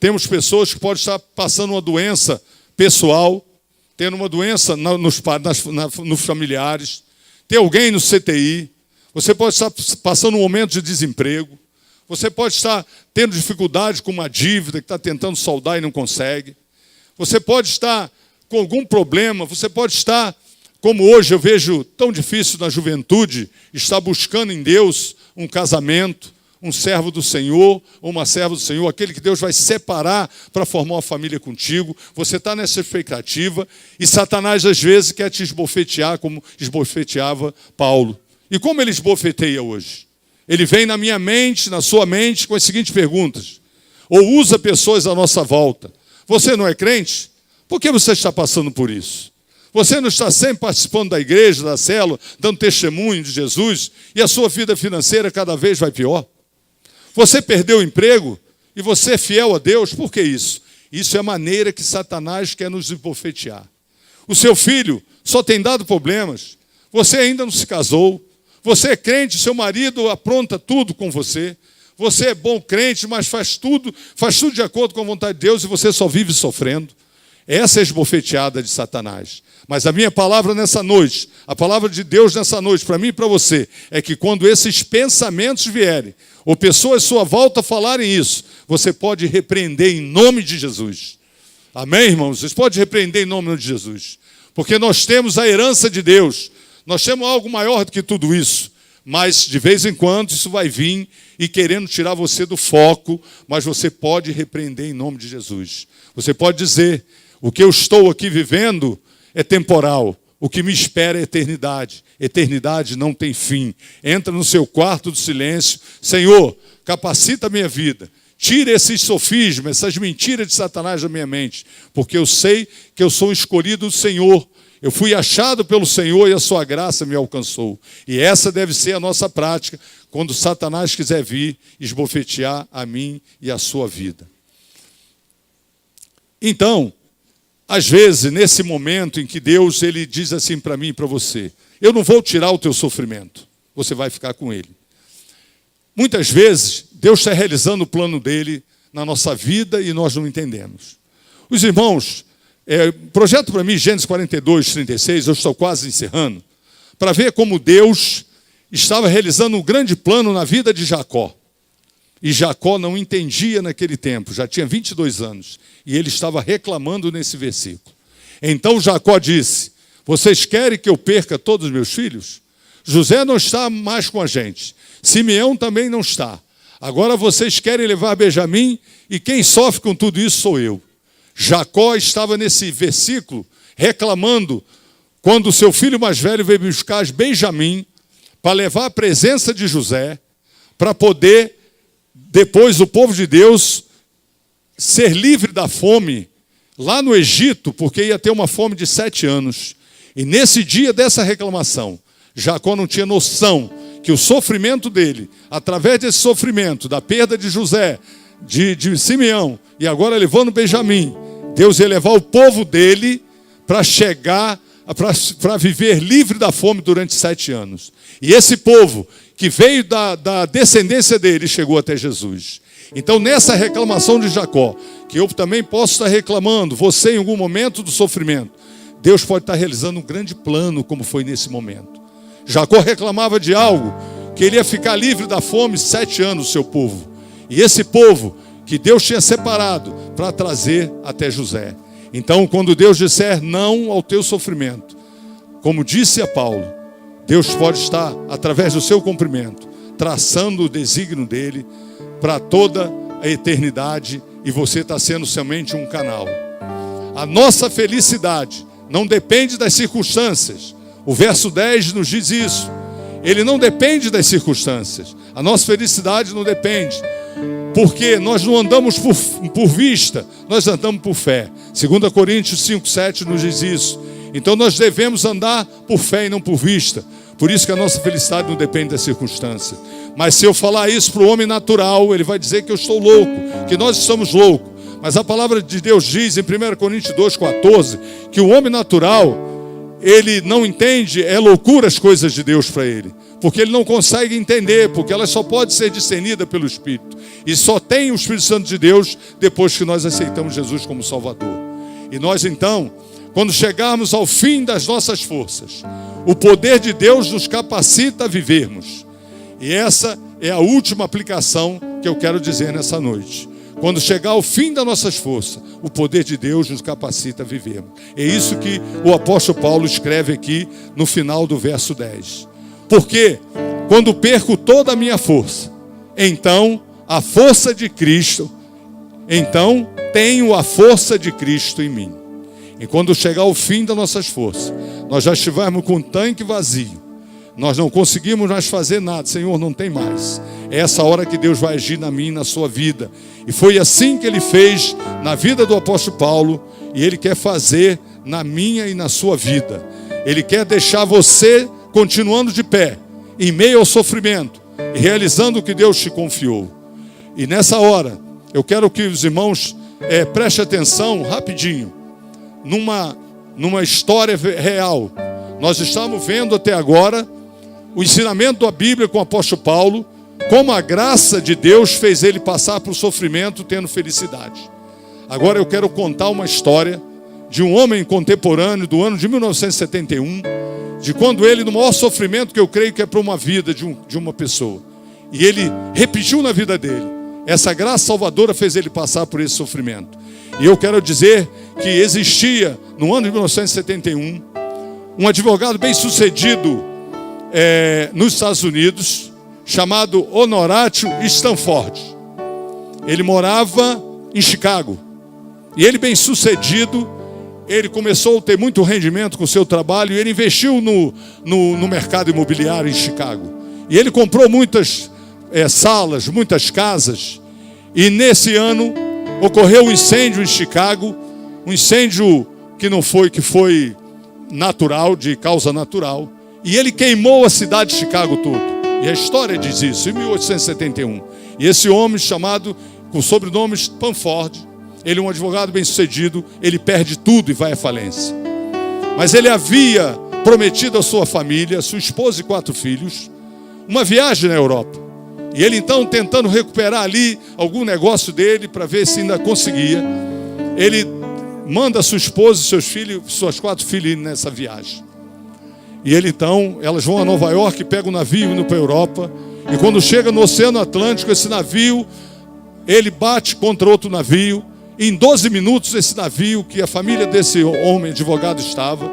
temos pessoas que podem estar passando uma doença pessoal, tendo uma doença nos familiares, tem alguém no CTI, você pode estar passando um momento de desemprego, você pode estar tendo dificuldade com uma dívida que está tentando saldar e não consegue, você pode estar com algum problema, você pode estar, como hoje eu vejo tão difícil na juventude, estar buscando em Deus um casamento, um servo do Senhor, ou uma serva do Senhor, aquele que Deus vai separar para formar uma família contigo. Você está nessa expectativa e Satanás às vezes quer te esbofetear como esbofeteava Paulo. E como ele esbofeteia hoje? Ele vem na minha mente, na sua mente, com as seguintes perguntas. Ou usa pessoas à nossa volta. Você não é crente? Por que você está passando por isso? Você não está sempre participando da igreja, da célula, dando testemunho de Jesus, e a sua vida financeira cada vez vai pior? Você perdeu o emprego e você é fiel a Deus, por que isso? Isso é a maneira que Satanás quer nos esbofetear. O seu filho só tem dado problemas, você ainda não se casou, você é crente, seu marido apronta tudo com você, você é bom crente, mas faz tudo de acordo com a vontade de Deus e você só vive sofrendo. Essa é a esbofeteada de Satanás. Mas a minha palavra nessa noite, a palavra de Deus nessa noite, para mim e para você, é que quando esses pensamentos vierem, ou pessoas à sua volta falarem isso, você pode repreender em nome de Jesus. Amém, irmãos? Vocês podem repreender em nome de Jesus. Porque nós temos a herança de Deus. Nós temos algo maior do que tudo isso. Mas, de vez em quando, isso vai vir e querendo tirar você do foco, mas você pode repreender em nome de Jesus. Você pode dizer, o que eu estou aqui vivendo é temporal. O que me espera é eternidade. Eternidade não tem fim. Entra no seu quarto do silêncio. Senhor, capacita a minha vida. Tira esses sofismas, essas mentiras de Satanás da minha mente. Porque eu sei que eu sou escolhido do Senhor. Eu fui achado pelo Senhor e a sua graça me alcançou. E essa deve ser a nossa prática quando Satanás quiser vir esbofetear a mim e a sua vida. Então, às vezes, nesse momento em que Deus ele diz assim para mim e para você, eu não vou tirar o teu sofrimento, você vai ficar com ele. Muitas vezes, Deus está realizando o plano dele na nossa vida e nós não entendemos. Os irmãos, projeto para mim Gênesis 42, 36, eu estou quase encerrando, para ver como Deus estava realizando um grande plano na vida de Jacó. E Jacó não entendia naquele tempo, já tinha 22 anos, e ele estava reclamando nesse versículo. Então Jacó disse, vocês querem que eu perca todos os meus filhos? José não está mais com a gente, Simeão também não está. Agora vocês querem levar Benjamim, e quem sofre com tudo isso sou eu. Jacó estava nesse versículo reclamando quando o seu filho mais velho veio buscar Benjamim para levar a presença de José, para poder depois o povo de Deus ser livre da fome lá no Egito, porque ia ter uma fome de 7 anos. E nesse dia dessa reclamação, Jacó não tinha noção que o sofrimento dele, através desse sofrimento, da perda de José, de Simeão, e agora levando Benjamim, Deus ia levar o povo dele para chegar, para viver livre da fome durante 7 anos. E esse povo que veio da descendência dele, chegou até Jesus. Então, nessa reclamação de Jacó, que eu também posso estar reclamando, você em algum momento do sofrimento, Deus pode estar realizando um grande plano, como foi nesse momento. Jacó reclamava de algo, que ele ia ficar livre da fome 7 anos, seu povo. E esse povo, que Deus tinha separado, para trazer até José. Então, quando Deus disser não ao teu sofrimento, como disse a Paulo, Deus pode estar, através do seu cumprimento, traçando o desígnio dele para toda a eternidade e você está sendo somente um canal. A nossa felicidade não depende das circunstâncias. O verso 10 nos diz isso. Ele não depende das circunstâncias. A nossa felicidade não depende. Porque nós não andamos por vista, nós andamos por fé. 2 Coríntios 5, 7 nos diz isso. Então nós devemos andar por fé e não por vista. Por isso que a nossa felicidade não depende da circunstância. Mas se eu falar isso para o homem natural, ele vai dizer que eu estou louco, que nós estamos loucos. Mas a palavra de Deus diz em 1 Coríntios 2,14, que o homem natural, ele não entende, é loucura as coisas de Deus para ele. Porque ele não consegue entender, porque ela só pode ser discernida pelo Espírito. E só tem o Espírito Santo de Deus depois que nós aceitamos Jesus como Salvador. E nós então, quando chegarmos ao fim das nossas forças, o poder de Deus nos capacita a vivermos. E essa é a última aplicação que eu quero dizer nessa noite. Quando chegar ao fim das nossas forças, o poder de Deus nos capacita a vivermos. É isso que o apóstolo Paulo escreve aqui no final do verso 10. Porque quando perco toda a minha força, então a força de Cristo, então tenho a força de Cristo em mim. E quando chegar ao fim das nossas forças, nós já estivermos com o tanque vazio, nós não conseguimos mais fazer nada, Senhor, não tem mais. É essa hora que Deus vai agir na minha e na sua vida. E foi assim que Ele fez na vida do apóstolo Paulo, e Ele quer fazer na minha e na sua vida. Ele quer deixar você continuando de pé, em meio ao sofrimento, e realizando o que Deus te confiou. E nessa hora, eu quero que os irmãos prestem atenção rapidinho, numa história real. Nós estamos vendo até agora o ensinamento da Bíblia com o apóstolo Paulo, como a graça de Deus fez ele passar por sofrimento tendo felicidade. Agora eu quero contar uma história de um homem contemporâneo do ano de 1971, de quando ele, no maior sofrimento que eu creio que é para uma vida de uma pessoa, e ele repetiu na vida dele, essa graça salvadora fez ele passar por esse sofrimento. E eu quero dizer que existia, no ano de 1971, um advogado bem sucedido nos Estados Unidos, chamado Horatio Stanford. Ele morava em Chicago, e ele bem sucedido, ele começou a ter muito rendimento com o seu trabalho, e ele investiu no mercado imobiliário em Chicago. E ele comprou muitas salas, muitas casas, e nesse ano ocorreu um incêndio em Chicago, um incêndio que foi natural, de causa natural, e ele queimou a cidade de Chicago toda. E a história diz isso, em 1871. E esse homem chamado, com sobrenome Stanford, ele é um advogado bem sucedido, ele perde tudo e vai à falência. Mas ele havia prometido à sua família, sua esposa e 4 filhos, uma viagem na Europa. E ele então, tentando recuperar ali algum negócio dele, para ver se ainda conseguia, ele manda sua esposa e seus filhos, suas 4 filhas irem nessa viagem. E ele então, elas vão a Nova York, pegam o navio indo para a Europa, e quando chega no Oceano Atlântico, esse navio, ele bate contra outro navio, e em 12 minutos esse navio, que a família desse homem advogado estava,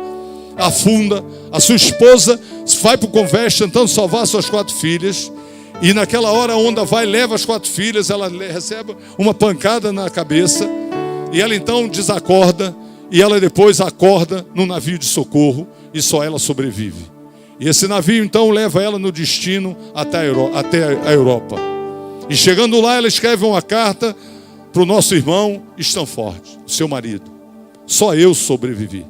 afunda. A sua esposa vai para o convés tentando salvar suas 4 filhas, e naquela hora a onda vai, leva as 4 filhas, ela recebe uma pancada na cabeça, e ela então desacorda, e ela depois acorda no navio de socorro, e só ela sobrevive. E esse navio então leva ela no destino até a Europa. E chegando lá, ela escreve uma carta para o nosso irmão Stanford, o seu marido. Só eu sobrevivi.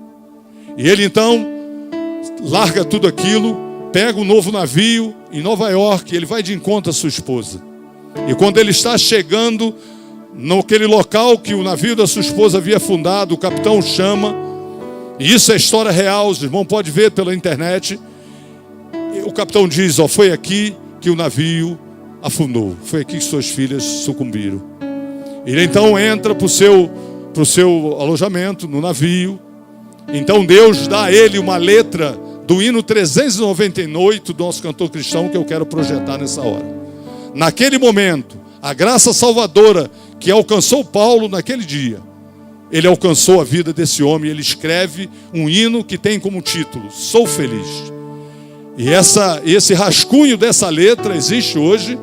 E ele então larga tudo aquilo, pega um novo navio em Nova York, ele vai de encontro à sua esposa. E quando ele está chegando naquele local que o navio da sua esposa havia afundado, o capitão chama, e isso é história real, os irmãos podem ver pela internet. O capitão diz, foi aqui que o navio afundou, foi aqui que suas filhas sucumbiram. Ele então entra para o seu alojamento no navio. Então Deus dá a ele uma letra do hino 398 do nosso cantor cristão, que eu quero projetar nessa hora. Naquele momento, a graça salvadora que alcançou Paulo naquele dia, ele alcançou a vida desse homem. Ele escreve um hino que tem como título, Sou Feliz. E esse rascunho dessa letra existe hoje.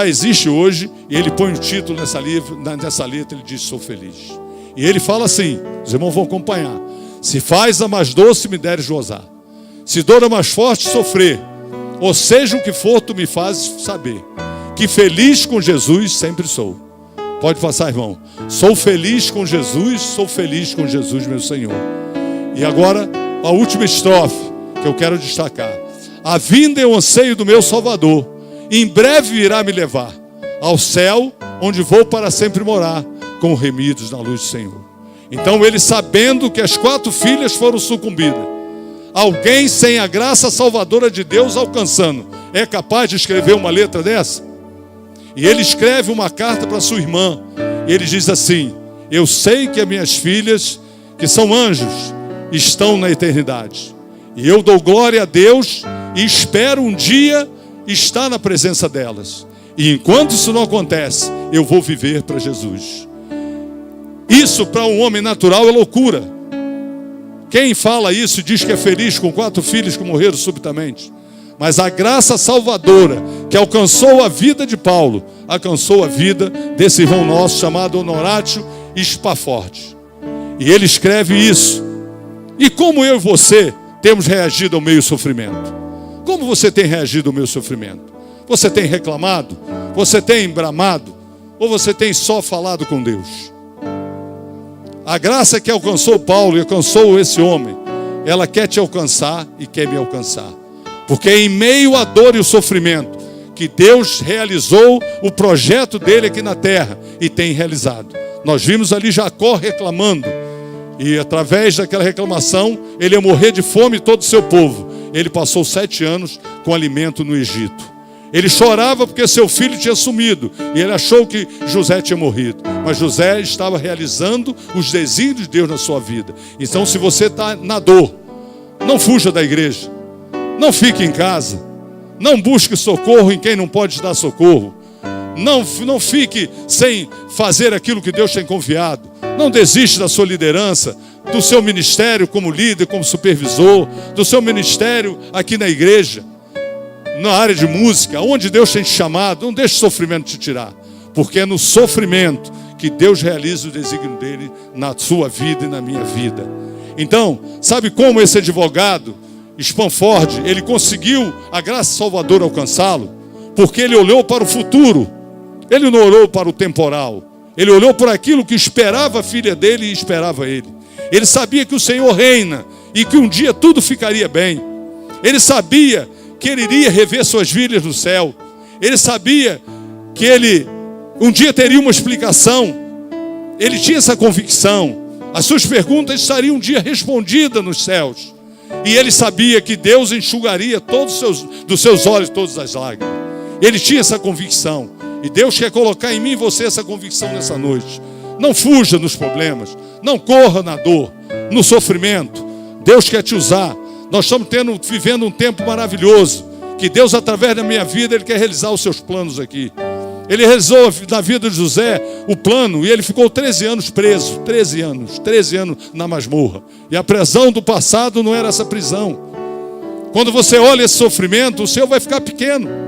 Existe hoje. E ele põe o título nessa letra, ele diz, Sou Feliz. E ele fala assim, os irmãos vão acompanhar: se faz a mais doce, me deres gozar. Se dor a mais forte, sofrer. Ou seja o que for, tu me fazes saber que feliz com Jesus sempre sou. Pode passar, irmão. Sou feliz com Jesus, meu Senhor. E agora, a última estrofe que eu quero destacar. A vinda é o anseio do meu Salvador. Em breve virá me levar ao céu, onde vou para sempre morar, com remidos na luz do Senhor. Então ele, sabendo que as 4 filhas foram sucumbidas, alguém sem a graça salvadora de Deus alcançando, é capaz de escrever uma letra dessa? E ele escreve uma carta para sua irmã. E ele diz assim: eu sei que as minhas filhas, que são anjos, estão na eternidade. E eu dou glória a Deus e espero um dia estar na presença delas. E enquanto isso não acontece, eu vou viver para Jesus. Isso para um homem natural é loucura. Quem fala isso diz que é feliz com 4 filhos que morreram subitamente. Mas a graça salvadora que alcançou a vida de Paulo, alcançou a vida desse irmão nosso chamado Honorácio Spafford. E ele escreve isso. E como eu e você temos reagido ao meu sofrimento? Como você tem reagido ao meu sofrimento? Você tem reclamado? Você tem bramado? Ou você tem só falado com Deus? A graça que alcançou Paulo e alcançou esse homem, ela quer te alcançar e quer me alcançar. Porque é em meio à dor e o sofrimento que Deus realizou o projeto dele aqui na terra e tem realizado. Nós vimos ali Jacó reclamando. E através daquela reclamação, ele ia morrer de fome todo o seu povo. Ele passou 7 anos com alimento no Egito. Ele chorava porque seu filho tinha sumido. E ele achou que José tinha morrido. Mas José estava realizando os desígnios de Deus na sua vida. Então, se você está na dor, não fuja da igreja. Não fique em casa. Não busque socorro em quem não pode te dar socorro. Não fique sem fazer aquilo que Deus tem confiado. Não desiste da sua liderança, do seu ministério como líder, como supervisor, do seu ministério aqui na igreja, na área de música, onde Deus tem te chamado. Não deixe o sofrimento te tirar, porque é no sofrimento que Deus realiza o desígnio dele na sua vida e na minha vida. Então, sabe como esse advogado Spafford, ele conseguiu a graça salvadora alcançá-lo? Porque ele olhou para o futuro. Ele não olhou para o temporal. Ele olhou por aquilo que esperava a filha dele e esperava ele. Ele sabia que o Senhor reina e que um dia tudo ficaria bem. Ele sabia que ele iria rever suas filhas no céu. Ele sabia que ele um dia teria uma explicação. Ele tinha essa convicção. As suas perguntas estariam um dia respondidas nos céus. E ele sabia que Deus enxugaria dos seus olhos todas as lágrimas. Ele tinha essa convicção. E Deus quer colocar em mim e você essa convicção nessa noite. Não fuja nos problemas. Não corra na dor, no sofrimento. Deus quer te usar. Nós estamos vivendo um tempo maravilhoso. Que Deus, através da minha vida, Ele quer realizar os seus planos aqui. Ele realizou na vida de José o plano e ele ficou 13 anos preso. 13 anos na masmorra. E a prisão do passado não era essa prisão. Quando você olha esse sofrimento, o seu vai ficar pequeno.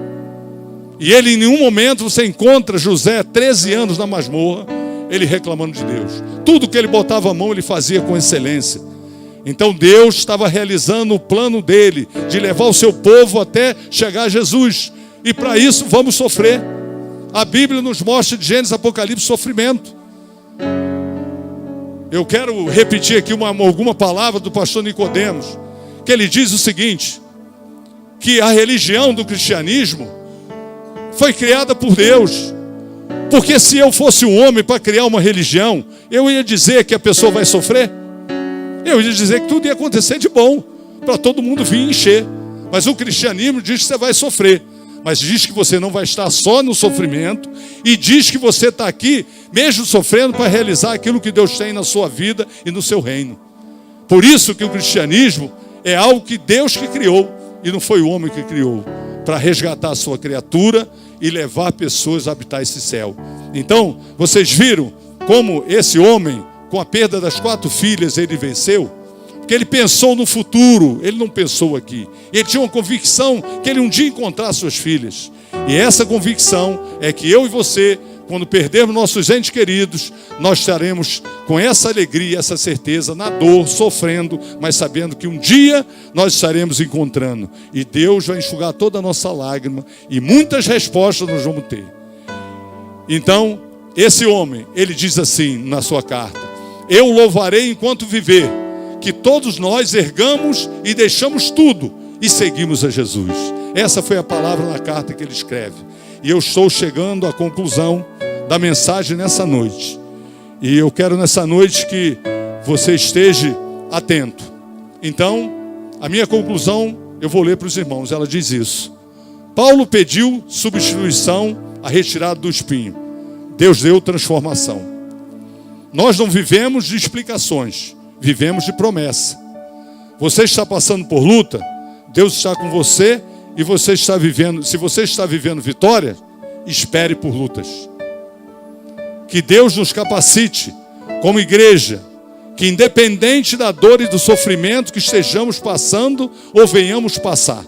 E ele, em nenhum momento, você encontra José 13 anos na masmorra, ele reclamando de Deus. Tudo que ele botava a mão, ele fazia com excelência. Então Deus estava realizando o plano dele, de levar o seu povo até chegar a Jesus. E para isso vamos sofrer. A Bíblia nos mostra de Gênesis, Apocalipse, sofrimento. Eu quero repetir aqui alguma palavra do pastor Nicodemos, que ele diz o seguinte, que a religião do cristianismo foi criada por Deus. Porque se eu fosse um homem para criar uma religião, eu ia dizer que a pessoa vai sofrer. Eu ia dizer que tudo ia acontecer de bom, para todo mundo vir encher. Mas o cristianismo diz que você vai sofrer. Mas diz que você não vai estar só no sofrimento. E diz que você está aqui, mesmo sofrendo, para realizar aquilo que Deus tem na sua vida e no seu reino. Por isso que o cristianismo é algo que Deus que criou. E não foi o homem que criou. Para resgatar a sua criatura e levar pessoas a habitar esse céu. Então, vocês viram como esse homem, com a perda das 4 filhas, ele venceu? Porque ele pensou no futuro, ele não pensou aqui. Ele tinha uma convicção que ele um dia encontrar suas filhas. E essa convicção é que eu e você, quando perdermos nossos entes queridos, nós estaremos com essa alegria, essa certeza, na dor, sofrendo, mas sabendo que um dia nós estaremos encontrando. E Deus vai enxugar toda a nossa lágrima e muitas respostas nós vamos ter. Então, esse homem, ele diz assim na sua carta: eu louvarei enquanto viver, que todos nós ergamos e deixamos tudo e seguimos a Jesus. Essa foi a palavra na carta que ele escreve. E eu estou chegando à conclusão da mensagem nessa noite. E eu quero nessa noite que você esteja atento. Então, a minha conclusão, eu vou ler para os irmãos. Ela diz isso. Paulo pediu substituição, a retirada do espinho. Deus deu transformação. Nós não vivemos de explicações, vivemos de promessa. Você está passando por luta, Deus está com você e você está vivendo. Se você está vivendo vitória, espere por lutas. Que Deus nos capacite como igreja, que independente da dor e do sofrimento que estejamos passando ou venhamos passar,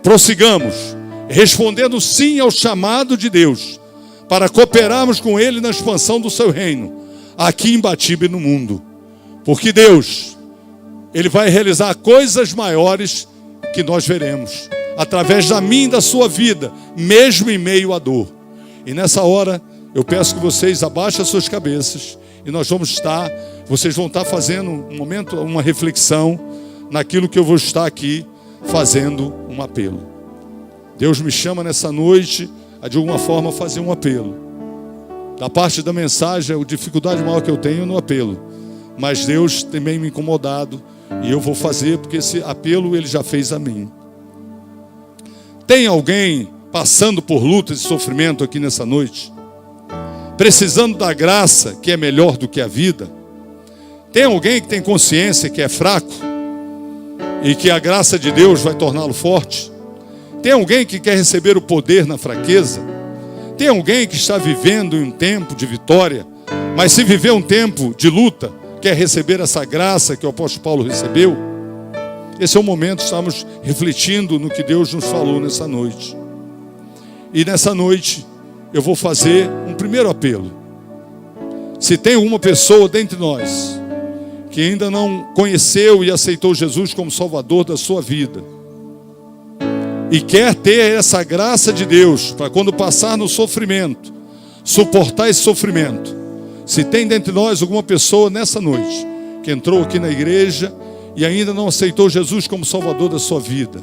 prossigamos, respondendo sim ao chamado de Deus, para cooperarmos com Ele na expansão do seu reino, aqui em Batiba e no mundo. Porque Deus, Ele vai realizar coisas maiores que nós veremos, através da minha e da sua vida, mesmo em meio à dor. E nessa hora, eu peço que vocês abaixem as suas cabeças, e vocês vão estar fazendo um momento, uma reflexão, naquilo que eu vou estar aqui, fazendo um apelo. Deus me chama nessa noite a de alguma forma fazer um apelo. Da parte da mensagem, a dificuldade maior que eu tenho no apelo, mas Deus também me incomodado, e eu vou fazer, porque esse apelo Ele já fez a mim. Tem alguém passando por lutas e sofrimento aqui nessa noite? Precisando da graça que é melhor do que a vida? Tem alguém que tem consciência que é fraco e que a graça de Deus vai torná-lo forte? Tem alguém que quer receber o poder na fraqueza? Tem alguém que está vivendo um tempo de vitória, mas se viver um tempo de luta, quer receber essa graça que o apóstolo Paulo recebeu? Esse é o momento, estamos refletindo no que Deus nos falou nessa noite. E nessa noite, eu vou fazer um primeiro apelo. Se tem alguma pessoa dentre nós que ainda não conheceu e aceitou Jesus como Salvador da sua vida, e quer ter essa graça de Deus, para quando passar no sofrimento, suportar esse sofrimento. Se tem dentre nós alguma pessoa nessa noite, que entrou aqui na igreja, e ainda não aceitou Jesus como Salvador da sua vida,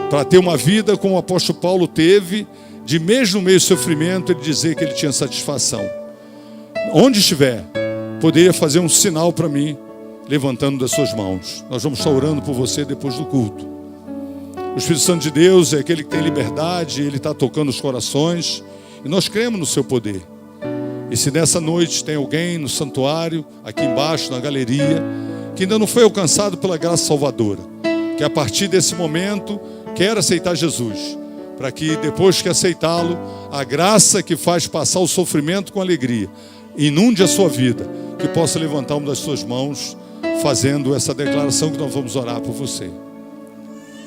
para ter uma vida como o apóstolo Paulo teve, de mesmo no meio do sofrimento, ele dizer que ele tinha satisfação. Onde estiver, poderia fazer um sinal para mim, levantando das suas mãos. Nós vamos estar orando por você depois do culto. O Espírito Santo de Deus é aquele que tem liberdade, Ele está tocando os corações, e nós cremos no seu poder. E se nessa noite tem alguém no santuário, aqui embaixo, na galeria, que ainda não foi alcançado pela graça salvadora, que a partir desse momento quer aceitar Jesus, para que depois que aceitá-lo, a graça que faz passar o sofrimento com alegria, inunde a sua vida, que possa levantar uma das suas mãos, fazendo essa declaração que nós vamos orar por você.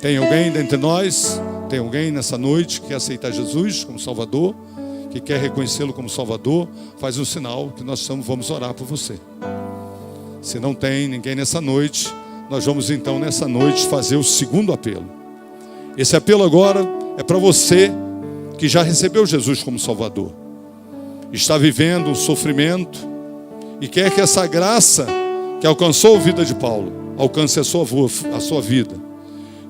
Tem alguém dentre nós, tem alguém nessa noite que quer aceitar Jesus como Salvador, que quer reconhecê-lo como Salvador? Faz um sinal que nós vamos orar por você. Se não tem ninguém nessa noite, nós vamos então nessa noite fazer o segundo apelo. Esse apelo agora é para você que já recebeu Jesus como Salvador, está vivendo um sofrimento e quer que essa graça que alcançou a vida de Paulo alcance a sua vida,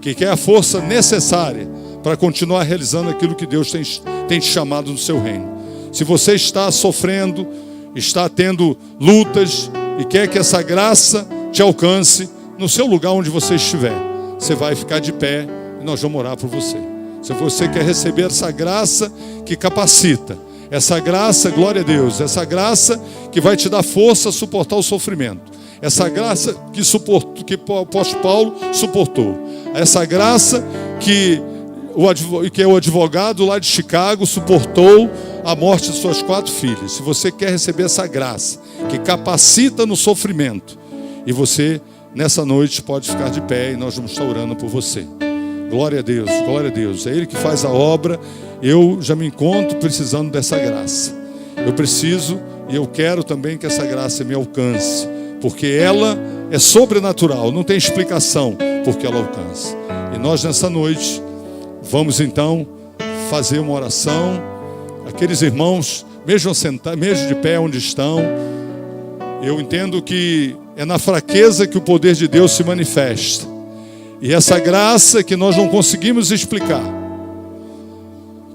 que quer a força necessária para continuar realizando aquilo que Deus tem te chamado no seu reino. Se você está sofrendo, está tendo lutas e quer que essa graça te alcance no seu lugar onde você estiver, você vai ficar de pé e nós vamos orar por você. Se você quer receber essa graça que capacita, essa graça, glória a Deus, essa graça que vai te dar força a suportar o sofrimento, essa graça que o apóstolo Paulo suportou, essa graça que o advogado lá de Chicago suportou a morte de suas 4 filhas. Se você quer receber essa graça que capacita no sofrimento, e você nessa noite pode ficar de pé e nós vamos estar orando por você. Glória a Deus, glória a Deus. É Ele que faz a obra. Eu já me encontro precisando dessa graça. Eu preciso e eu quero também que essa graça me alcance, porque ela é sobrenatural, não tem explicação porque ela alcança. E nós nessa noite vamos então fazer uma oração. Aqueles irmãos, mesmo de pé onde estão, eu entendo que é na fraqueza que o poder de Deus se manifesta. E essa graça que nós não conseguimos explicar,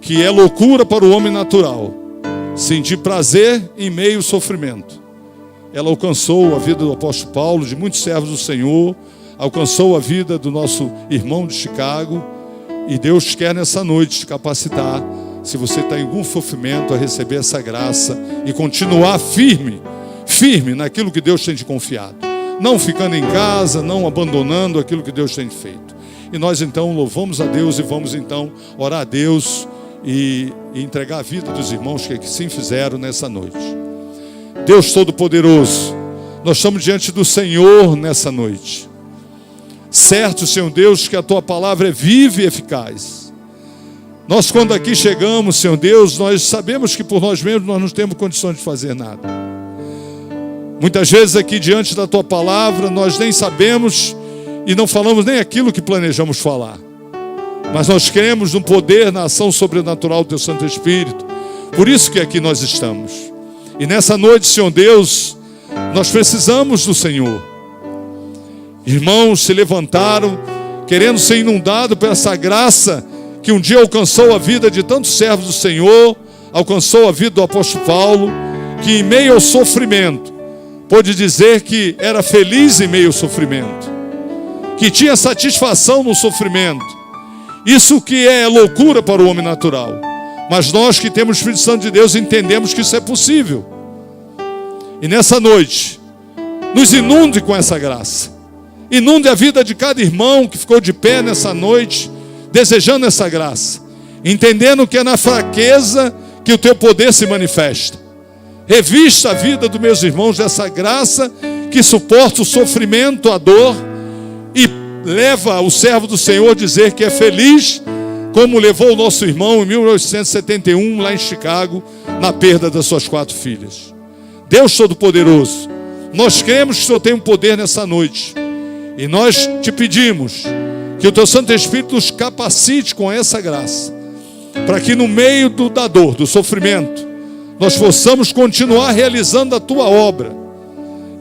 que é loucura para o homem natural, sentir prazer em meio ao sofrimento. Ela alcançou a vida do apóstolo Paulo, de muitos servos do Senhor, alcançou a vida do nosso irmão de Chicago, e Deus quer nessa noite te capacitar, se você está em algum sofrimento, a receber essa graça e continuar firme naquilo que Deus tem te confiado, não ficando em casa, não abandonando aquilo que Deus tem feito. E nós então louvamos a Deus e vamos então orar a Deus e entregar a vida dos irmãos que assim fizeram nessa noite. Deus Todo-Poderoso, nós estamos diante do Senhor nessa noite, certo, Senhor Deus, que a Tua palavra é viva e eficaz. Nós quando aqui chegamos, Senhor Deus, nós sabemos que por nós mesmos nós não temos condições de fazer nada. Muitas vezes aqui diante da Tua palavra nós nem sabemos e não falamos nem aquilo que planejamos falar. Mas nós cremos no poder, na ação sobrenatural do Teu Santo Espírito. Por isso que aqui nós estamos. E nessa noite, Senhor Deus, nós precisamos do Senhor. Irmãos se levantaram, querendo ser inundados por essa graça que um dia alcançou a vida de tantos servos do Senhor, alcançou a vida do apóstolo Paulo, que em meio ao sofrimento, pôde dizer que era feliz em meio ao sofrimento, que tinha satisfação no sofrimento. Isso que é loucura para o homem natural. Mas nós que temos o Espírito Santo de Deus entendemos que isso é possível. E nessa noite, nos inunde com essa graça. Inunde a vida de cada irmão que ficou de pé nessa noite, desejando essa graça, entendendo que é na fraqueza que o Teu poder se manifesta. Revista a vida dos meus irmãos dessa graça que suporta o sofrimento, a dor, e leva o servo do Senhor a dizer que é feliz, como levou o nosso irmão em 1871, lá em Chicago, na perda das suas 4 filhas. Deus Todo-Poderoso, nós cremos que o Senhor tem um poder nessa noite, e nós te pedimos que o Teu Santo Espírito nos capacite com essa graça, para que no meio da dor, do sofrimento, nós possamos continuar realizando a Tua obra,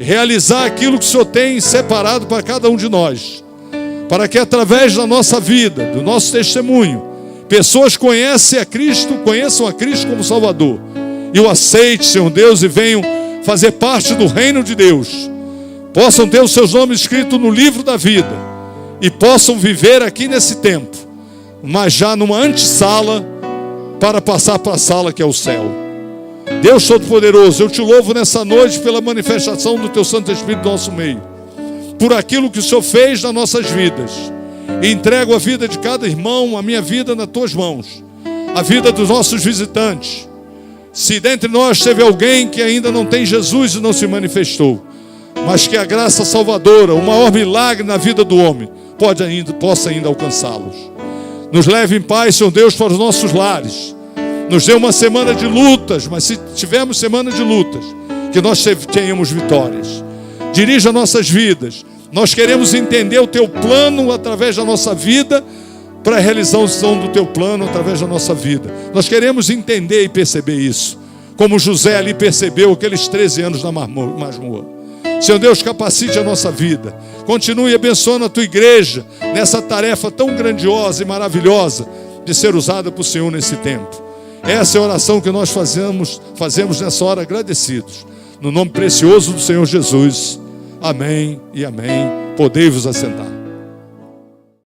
realizar aquilo que o Senhor tem separado para cada um de nós, para que através da nossa vida, do nosso testemunho, pessoas conheçam a Cristo como Salvador, e o aceite, Senhor Deus, e venham fazer parte do reino de Deus, possam ter os seus nomes escritos no livro da vida, e possam viver aqui nesse tempo, mas já numa antessala, para passar para a sala que é o céu. Deus Todo-Poderoso, eu te louvo nessa noite pela manifestação do Teu Santo Espírito no nosso meio, por aquilo que o Senhor fez nas nossas vidas. E entrego a vida de cada irmão, a minha vida nas Tuas mãos, a vida dos nossos visitantes. Se dentre nós teve alguém que ainda não tem Jesus e não se manifestou, mas que a graça salvadora, o maior milagre na vida do homem, possa ainda alcançá-los. Nos leve em paz, Senhor Deus, para os nossos lares. Nos dê uma semana de lutas, mas se tivermos semana de lutas, que nós tenhamos vitórias. Dirija nossas vidas. Nós queremos entender o Teu plano através da nossa vida, para a realização do Teu plano através da nossa vida. Nós queremos entender e perceber isso, como José ali percebeu aqueles 13 anos na masmorra. Senhor Deus, capacite a nossa vida. Continue abençoando a Tua igreja nessa tarefa tão grandiosa e maravilhosa de ser usada por Senhor nesse tempo. Essa é a oração que nós fazemos nessa hora, agradecidos. No nome precioso do Senhor Jesus. Amém e amém. Podei-vos assentar.